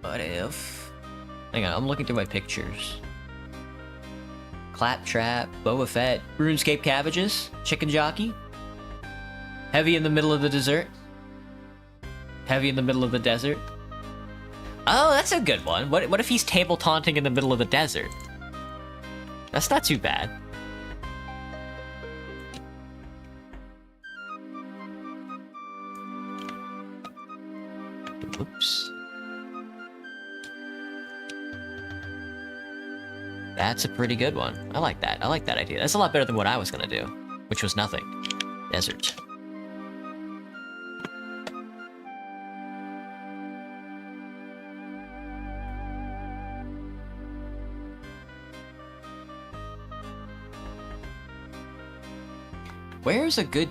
What if... Hang on, I'm looking through my pictures. Claptrap, Boba Fett, RuneScape cabbages, chicken jockey. Heavy in the middle of the dessert. Heavy in the middle of the desert. Oh, that's a good one. What if he's table taunting in the middle of the desert? That's not too bad. Oops. That's a pretty good one. I like that. I like that idea. That's a lot better than what I was gonna do, which was nothing. Desert. Where's a good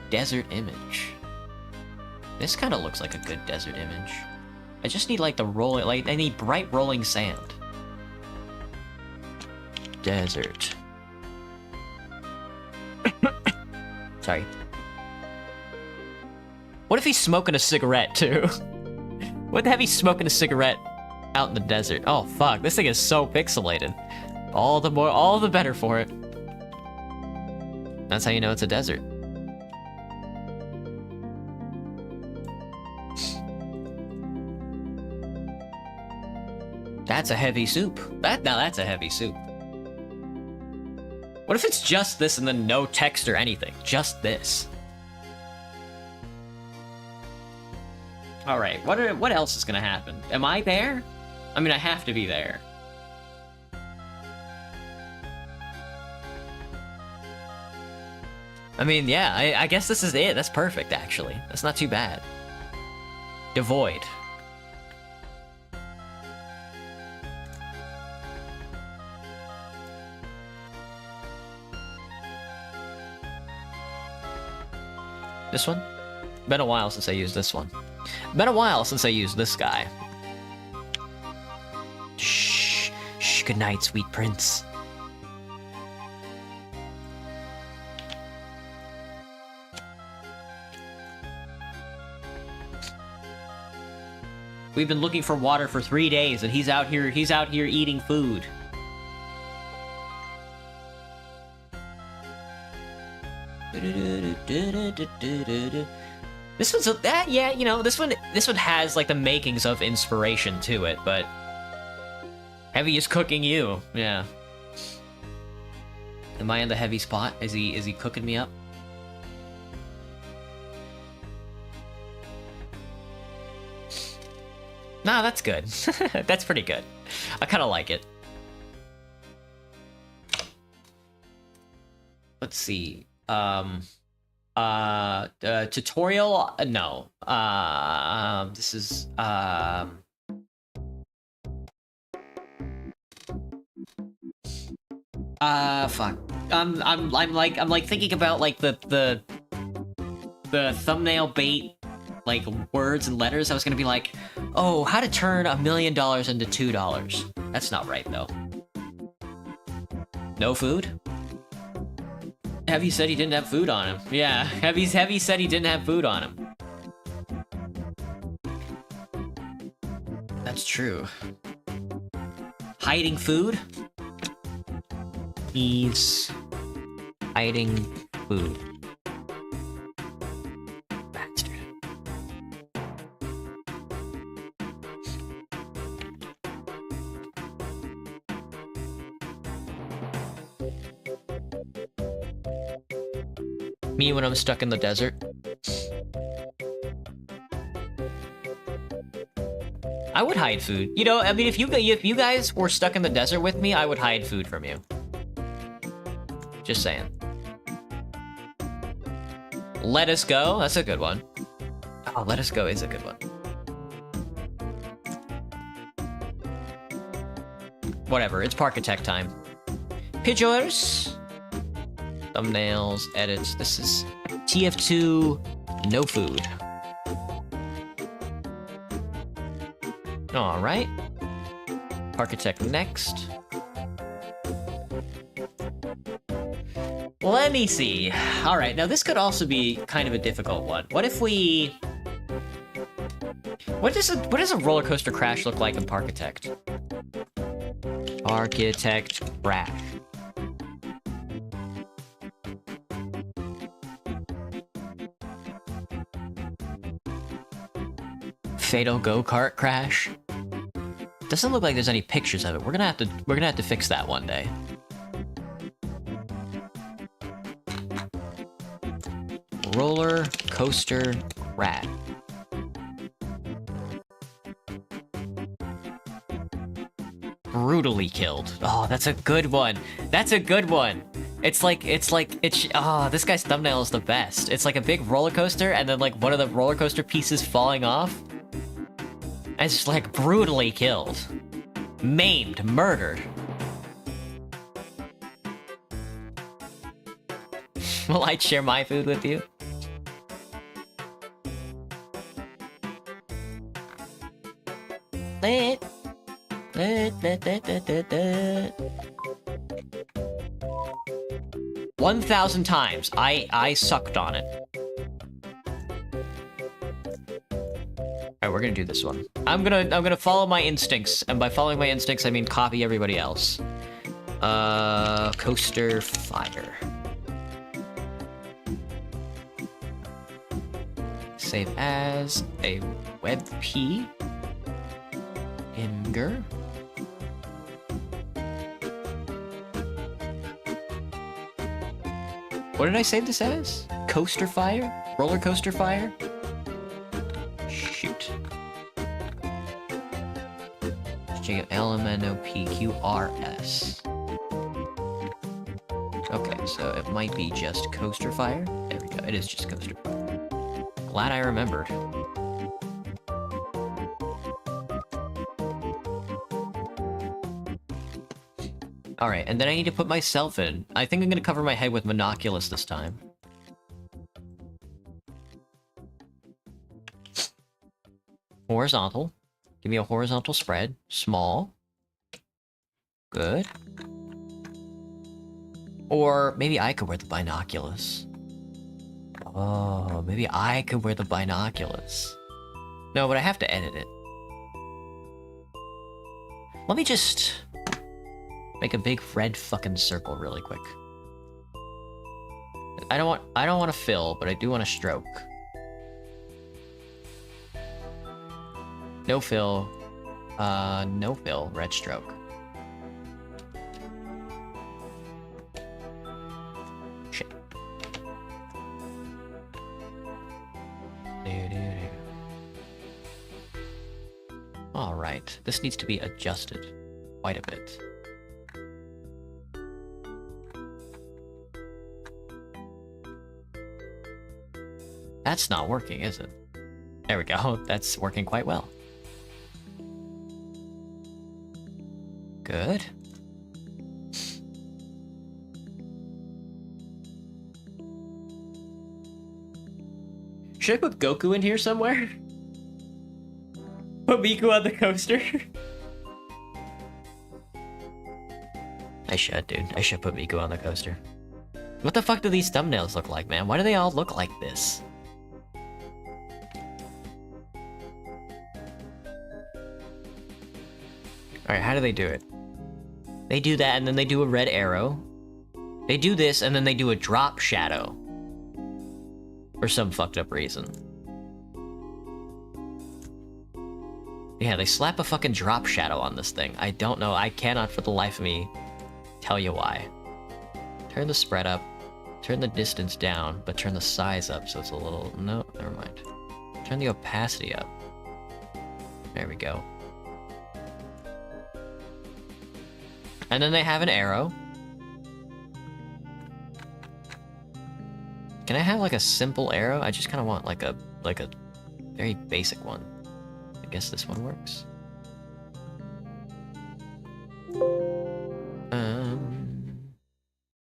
desert image? This kind of looks like a good desert image. I just need like the rolling, like I need bright rolling sand. Desert. Sorry. What if he's smoking a cigarette too? What the heck, he's smoking a cigarette out in the desert? Oh fuck, this thing is so pixelated. All the better for it. That's how you know it's a desert. That's a heavy soup. Now that's a heavy soup. What if it's just this and then no text or anything? Just this. Alright, what else is gonna happen? Am I there? I mean, I have to be there. I mean, yeah, I guess this is it. That's perfect, actually. That's not too bad. Devoid. This one? Been a while since I used this one. Been a while since I used this guy. Shh. Shh. Good night, sweet prince. We've been looking for water for 3 days, and he's out here eating food. This one's yeah, you know, this one has like the makings of inspiration to it, but Heavy is cooking you. Yeah. Am I in the heavy spot? Is he cooking me up? Nah, that's good. That's pretty good. I kind of like it. Let's see. Tutorial? No. This is, fuck. I'm like thinking about like the thumbnail bait, like words and letters. I was gonna be like, oh, how to turn $1 million into $2. That's not right though. No food? Heavy said he didn't have food on him. Yeah, Heavy said he didn't have food on him. That's true. Hiding food? He's hiding food. Bastard. Me when I'm stuck in the desert. I would hide food. You know, I mean, if you guys were stuck in the desert with me, I would hide food from you. Just saying. Let Us Go? That's a good one. Oh, Let Us Go is a good one. Whatever, it's Parkitect time. Pictures. Thumbnails, edits. This is TF2, no food. Alright. Parkitect next. Let me see. Alright, now this could also be kind of a difficult one. What if we... What does a roller coaster crash look like in Parkitect? Parkitect crash. Fatal go-kart crash. Doesn't look like there's any pictures of it. We're gonna have to fix that one day. Roller coaster crash. Brutally killed. Oh, that's a good one. That's a good one. It's oh, this guy's thumbnail is the best. It's like a big roller coaster and then like one of the roller coaster pieces falling off. And it's just like brutally killed. Maimed, murdered. Will I share my food with you? Lit. 1,000 times. I sucked on it. Alright, we're gonna do this one. I'm gonna follow my instincts, and by following my instincts, I mean copy everybody else. Coaster fire. Save as a WebP. Imgur. What did I save this as? Coaster fire? Roller coaster fire? Shoot. Let's check out LMNOPQRS. Okay, so it might be just coaster fire. There we go, it is just coaster fire. Glad I remembered. Alright, and then I need to put myself in. I think I'm gonna cover my head with Monoculus this time. Horizontal. Give me a horizontal spread. Small. Good. Or maybe I could wear the binoculars. Oh, maybe I could wear the binoculars. No, but I have to edit it. Let me just... make a big red fucking circle really quick. I don't want to fill, but I do want to stroke. No fill. No fill, red stroke. Shit. Alright, this needs to be adjusted quite a bit. That's not working, is it? There we go. That's working quite well. Good. Should I put Goku in here somewhere? Put Miku on the coaster? I should, dude. I should put Miku on the coaster. What the fuck do these thumbnails look like, man? Why do they all look like this? Alright, how do they do it? They do that, and then they do a red arrow. They do this, and then they do a drop shadow. For some fucked up reason. Yeah, they slap a fucking drop shadow on this thing. I don't know. I cannot for the life of me tell you why. Turn the spread up. Turn the distance down, but turn the size up so it's a little... No, never mind. Turn the opacity up. There we go. And then they have an arrow. Can I have like a simple arrow? I just kind of want like a very basic one. I guess this one works.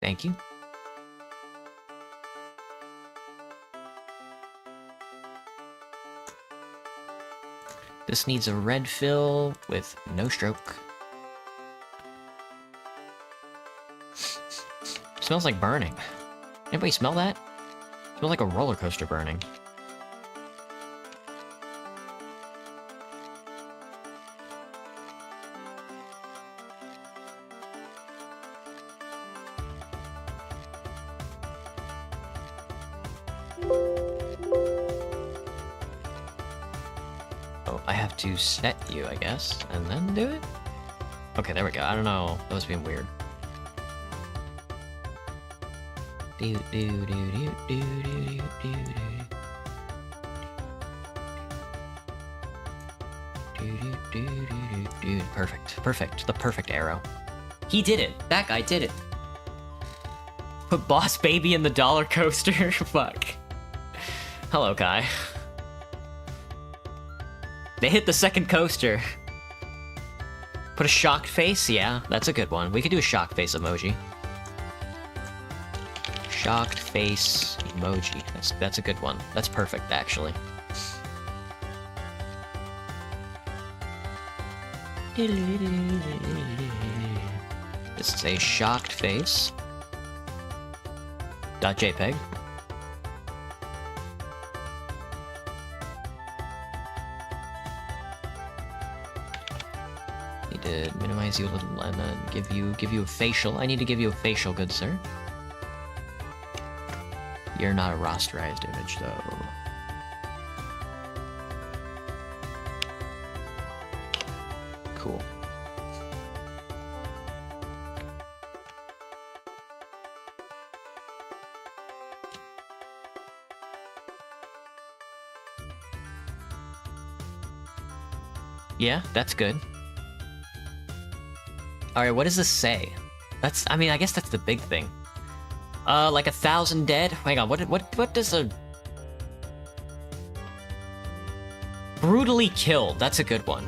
Thank you. This needs a red fill with no stroke. Smells like burning. Anybody smell that? Smells like a roller coaster burning. Oh, I have to set you, I guess, and then do it? Okay, there we go. I don't know. That was being weird. Perfect. Perfect. The perfect arrow. He did it. That guy did it. Put Boss Baby in the dollar coaster? Fuck. Hello, Kai. They hit the second coaster. Put a shocked face? Yeah, that's a good one. We could do a shocked face emoji. Shocked face emoji. That's a good one. That's perfect, actually. This is a shocked face. .jpg. Need to minimize you a little and then give you a facial. I need to give you a facial, good sir. You're not a rasterized image, though. Cool. Yeah, that's good. Alright, what does this say? I mean, I guess that's the big thing. Like 1,000 dead? Hang on, what does a... Brutally killed, that's a good one.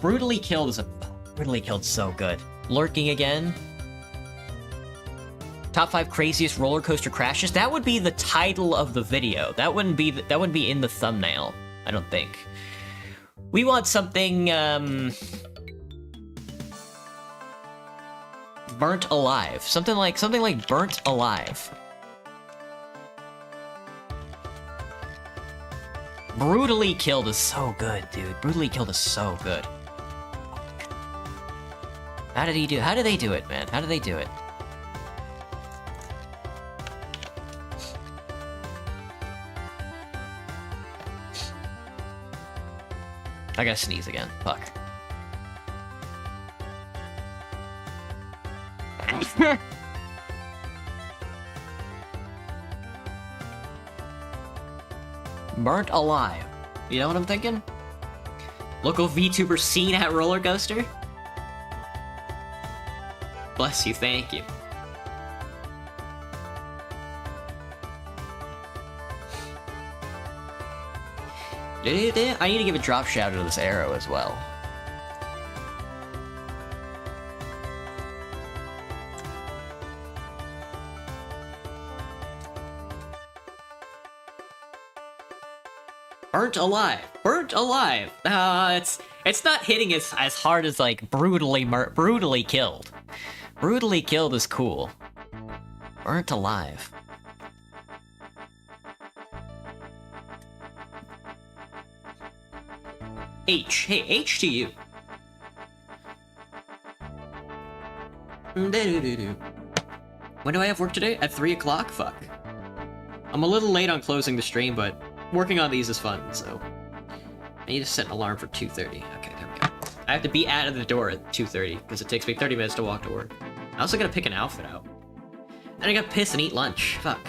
Brutally killed is a... Brutally killed so good. Lurking again. Top 5 craziest roller coaster crashes? That would be the title of the video. That wouldn't be in the thumbnail, I don't think. We want something, Burnt alive. Something like burnt alive. Brutally killed is so good, dude. Brutally killed is so good. How did they do it, man? How did they do it? I gotta sneeze again. Fuck. Burnt alive. You know what I'm thinking? Local VTuber seen at roller coaster? Bless you, thank you. I need to give a drop shout out to this arrow as well. Burnt alive. Burnt alive. It's not hitting as hard as like brutally killed. Brutally killed is cool. Burnt alive. H. Hey, H to you. When do I have work today? At 3 o'clock? Fuck. I'm a little late on closing the stream, but working on these is fun, so... I need to set an alarm for 2:30. Okay, there we go. I have to be out of the door at 2:30, because it takes me 30 minutes to walk to work. I also gotta pick an outfit out. And I gotta piss and eat lunch. Fuck.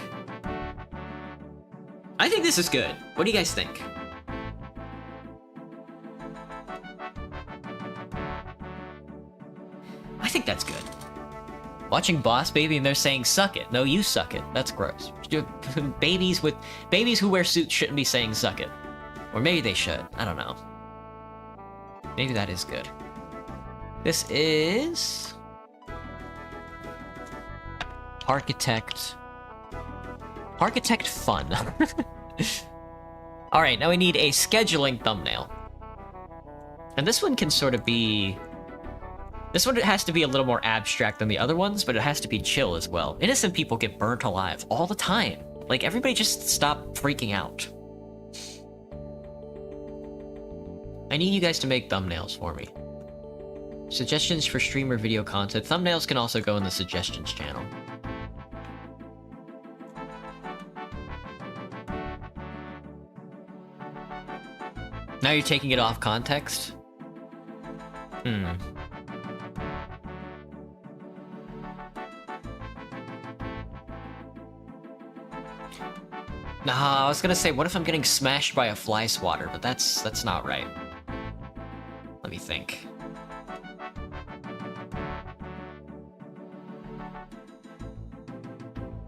I think this is good. What do you guys think? I think that's good. Watching Boss Baby and they're saying suck it. No, you suck it. That's gross. Babies who wear suits shouldn't be saying suck it. Or maybe they should. I don't know. Maybe that is good. This is Architect Fun. Alright, now we need a scheduling thumbnail. And this one can sort of be... This one has to be a little more abstract than the other ones, but it has to be chill as well. Innocent people get burnt alive all the time. Like, everybody just stop freaking out. I need you guys to make thumbnails for me. Suggestions for streamer video content. Thumbnails can also go in the suggestions channel. Now you're taking it off context? Nah, I was gonna say, what if I'm getting smashed by a fly swatter? But that's not right. Let me think.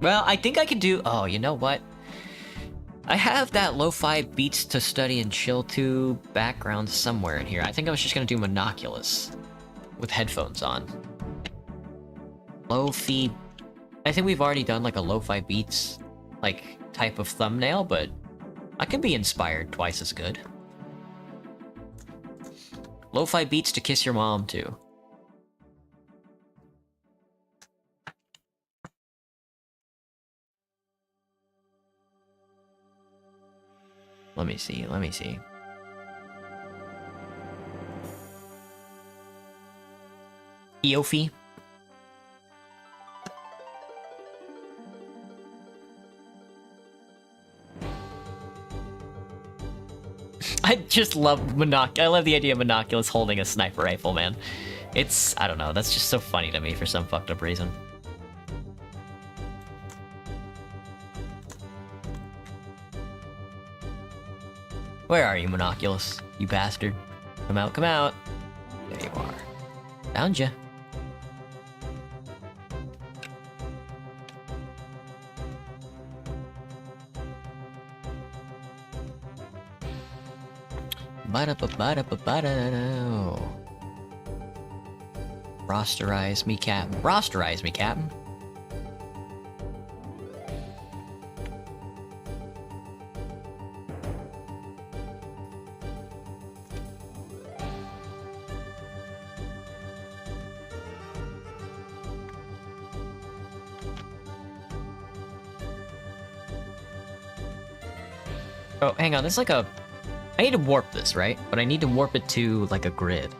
Well, I think I could do... Oh, you know what? I have that lo-fi beats to study and chill to background somewhere in here. I think I was just gonna do Monoculus with headphones on. Lo-fi... I think we've already done like a lo-fi beats like type of thumbnail, but I can be inspired twice as good. Lo-fi beats to kiss your mom too. Let me see, let me see. Eofi. I just love I love the idea of Monoculus holding a sniper rifle, man. It's, I don't know, that's just so funny to me for some fucked up reason. Where are you, Monoculus? You bastard. Come out, come out. There you are. Found ya. Rosterize me, Captain. Rosterize me, Captain. Oh, hang on, there's like a... I need to warp this, right? But I need to warp it to, like, a grid.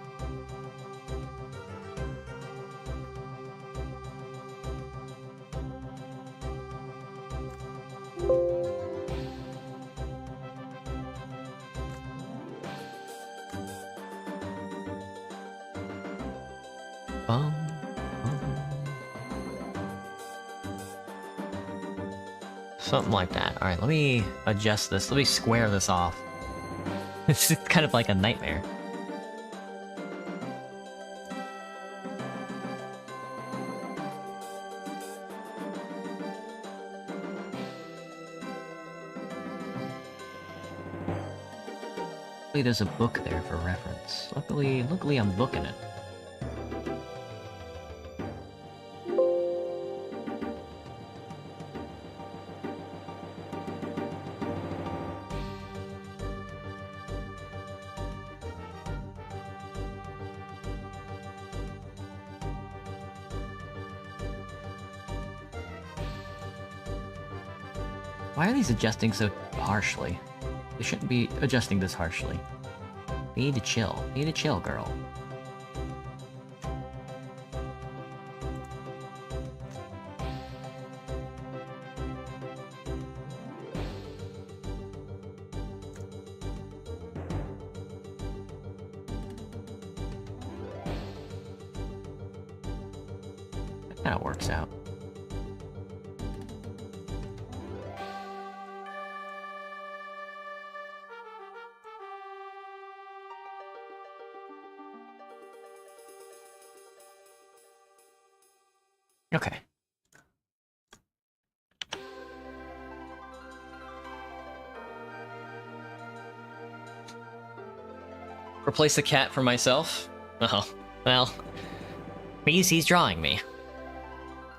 Something like that. Alright, let me adjust this. Let me square this off. It's kind of like a nightmare. Luckily there's a book there for reference. Luckily I'm booking it. Why are these adjusting so harshly? They shouldn't be adjusting this harshly. We need to chill. We need to chill, girl. That kind of works out. Okay. Replace the cat for myself? Oh, well. He's drawing me.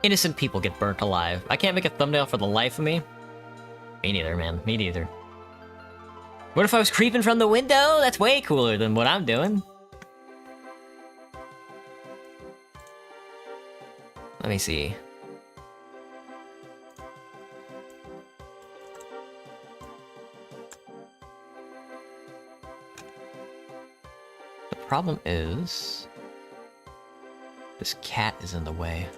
Innocent people get burnt alive. I can't make a thumbnail for the life of me. Me neither, man. Me neither. What if I was creeping from the window? That's way cooler than what I'm doing. Let me see. The problem is... this cat is in the way.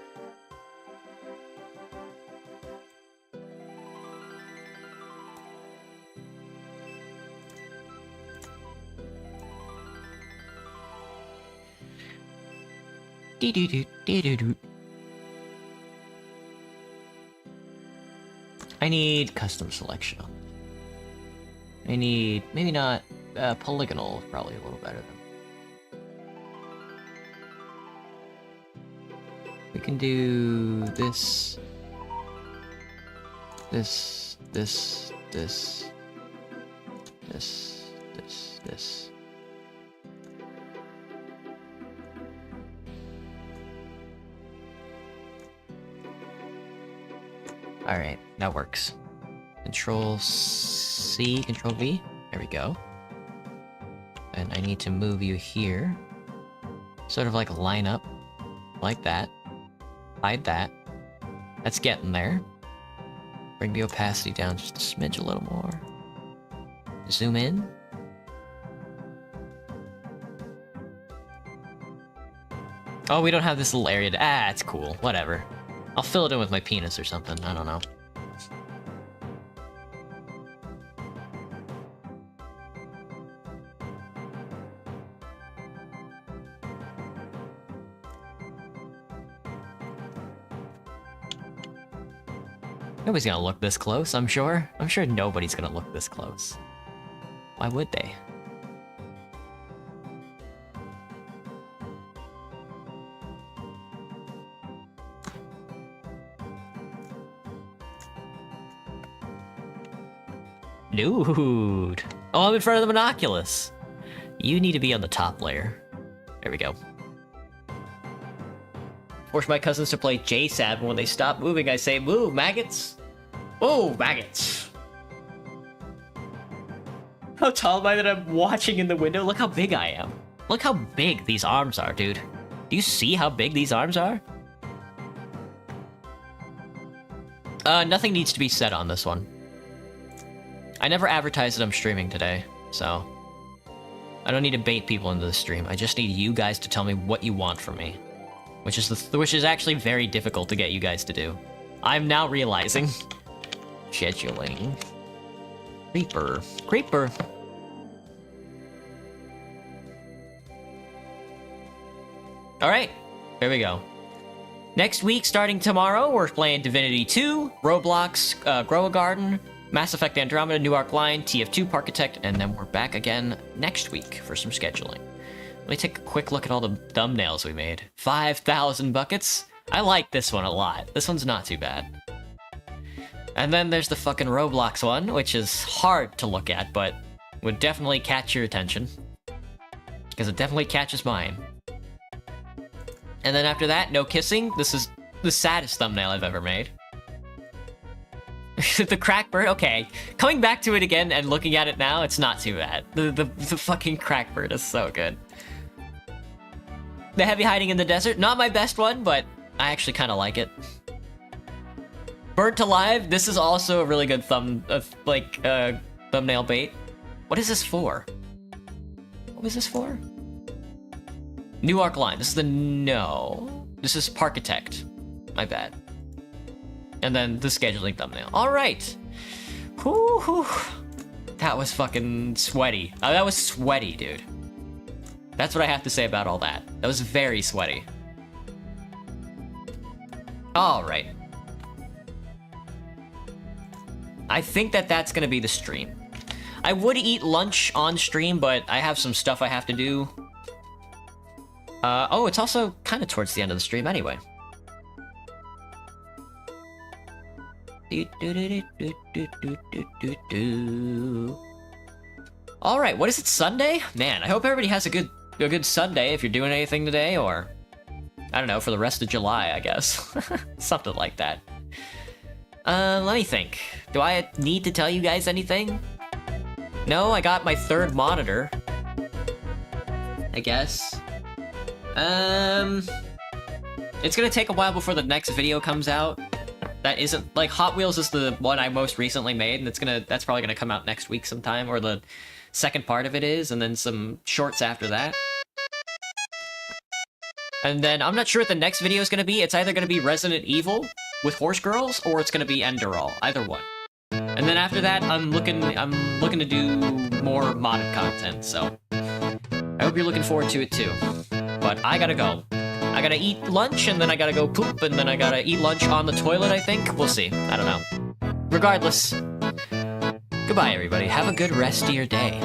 I need custom selection. I need, maybe not, polygonal, probably a little better. We can do this, this, this, this, this, this, this. Alright, that works. Control C, Control V. There we go. And I need to move you here. Sort of like line up. Like that. Hide that. That's getting there. Bring the opacity down just a smidge a little more. Zoom in. Oh, we don't have this little area to... ah, it's cool. Whatever. I'll fill it in with my penis or something. I don't know. Nobody's gonna look this close, I'm sure. I'm sure nobody's gonna look this close. Why would they? Dude. Oh, I'm in front of the Monoculus. You need to be on the top layer. There we go. Force my cousins to play JSAB, and when they stop moving, I say, move, maggots! Move, maggots! How tall am I that I'm watching in the window? Look how big I am. Look how big these arms are, dude. Do you see how big these arms are? Nothing needs to be said on this one. I never advertised that I'm streaming today, so... I don't need to bait people into the stream. I just need you guys to tell me what you want from me. Which is actually very difficult to get you guys to do. I'm now realizing. Scheduling. Creeper. Creeper. Alright, there we go. Next week, starting tomorrow, we're playing Divinity 2, Roblox, Grow a Garden, Mass Effect Andromeda, New Arc Line, TF2 Parkitect, and then we're back again next week for some scheduling. Let me take a quick look at all the thumbnails we made. 5,000 buckets? I like this one a lot. This one's not too bad. And then there's the fucking Roblox one, which is hard to look at, but would definitely catch your attention. Because it definitely catches mine. And then after that, no kissing. This is the saddest thumbnail I've ever made. The Crackbird, okay. Coming back to it again and looking at it now, it's not too bad. The fucking Crackbird is so good. The Heavy Hiding in the Desert, not my best one, but I actually kind of like it. Burnt Alive, this is also a really good thumbnail bait. What is this for? What was this for? New Arc Line, this is the no. This is Parkitect, my bad. And then the scheduling thumbnail. All right. Whew. That was fucking sweaty. That was sweaty, dude. That's what I have to say about all that. That was very sweaty. All right. I think that's gonna be the stream. I would eat lunch on stream, but I have some stuff I have to do. Oh, it's also kind of towards the end of the stream anyway. All right, what is it, Sunday? Man, I hope everybody has a good Sunday if you're doing anything today, or I don't know, for the rest of July, I guess. Something like that. Let me think. Do I need to tell you guys anything? No, I got my third monitor. I guess. It's gonna take a while before the next video comes out. That isn't, like, Hot Wheels is the one I most recently made, and that's probably gonna come out next week sometime, or the second part of it is, and then some shorts after that. And then I'm not sure what the next video is gonna be. It's either gonna be Resident Evil with Horse Girls, or it's gonna be Enderal, either one. And then after that, I'm looking to do more modded content, so I hope you're looking forward to it too. But I gotta go. I gotta eat lunch, and then I gotta go poop, and then I gotta eat lunch on the toilet, I think. We'll see. I don't know. Regardless, goodbye, everybody. Have a good rest of your day.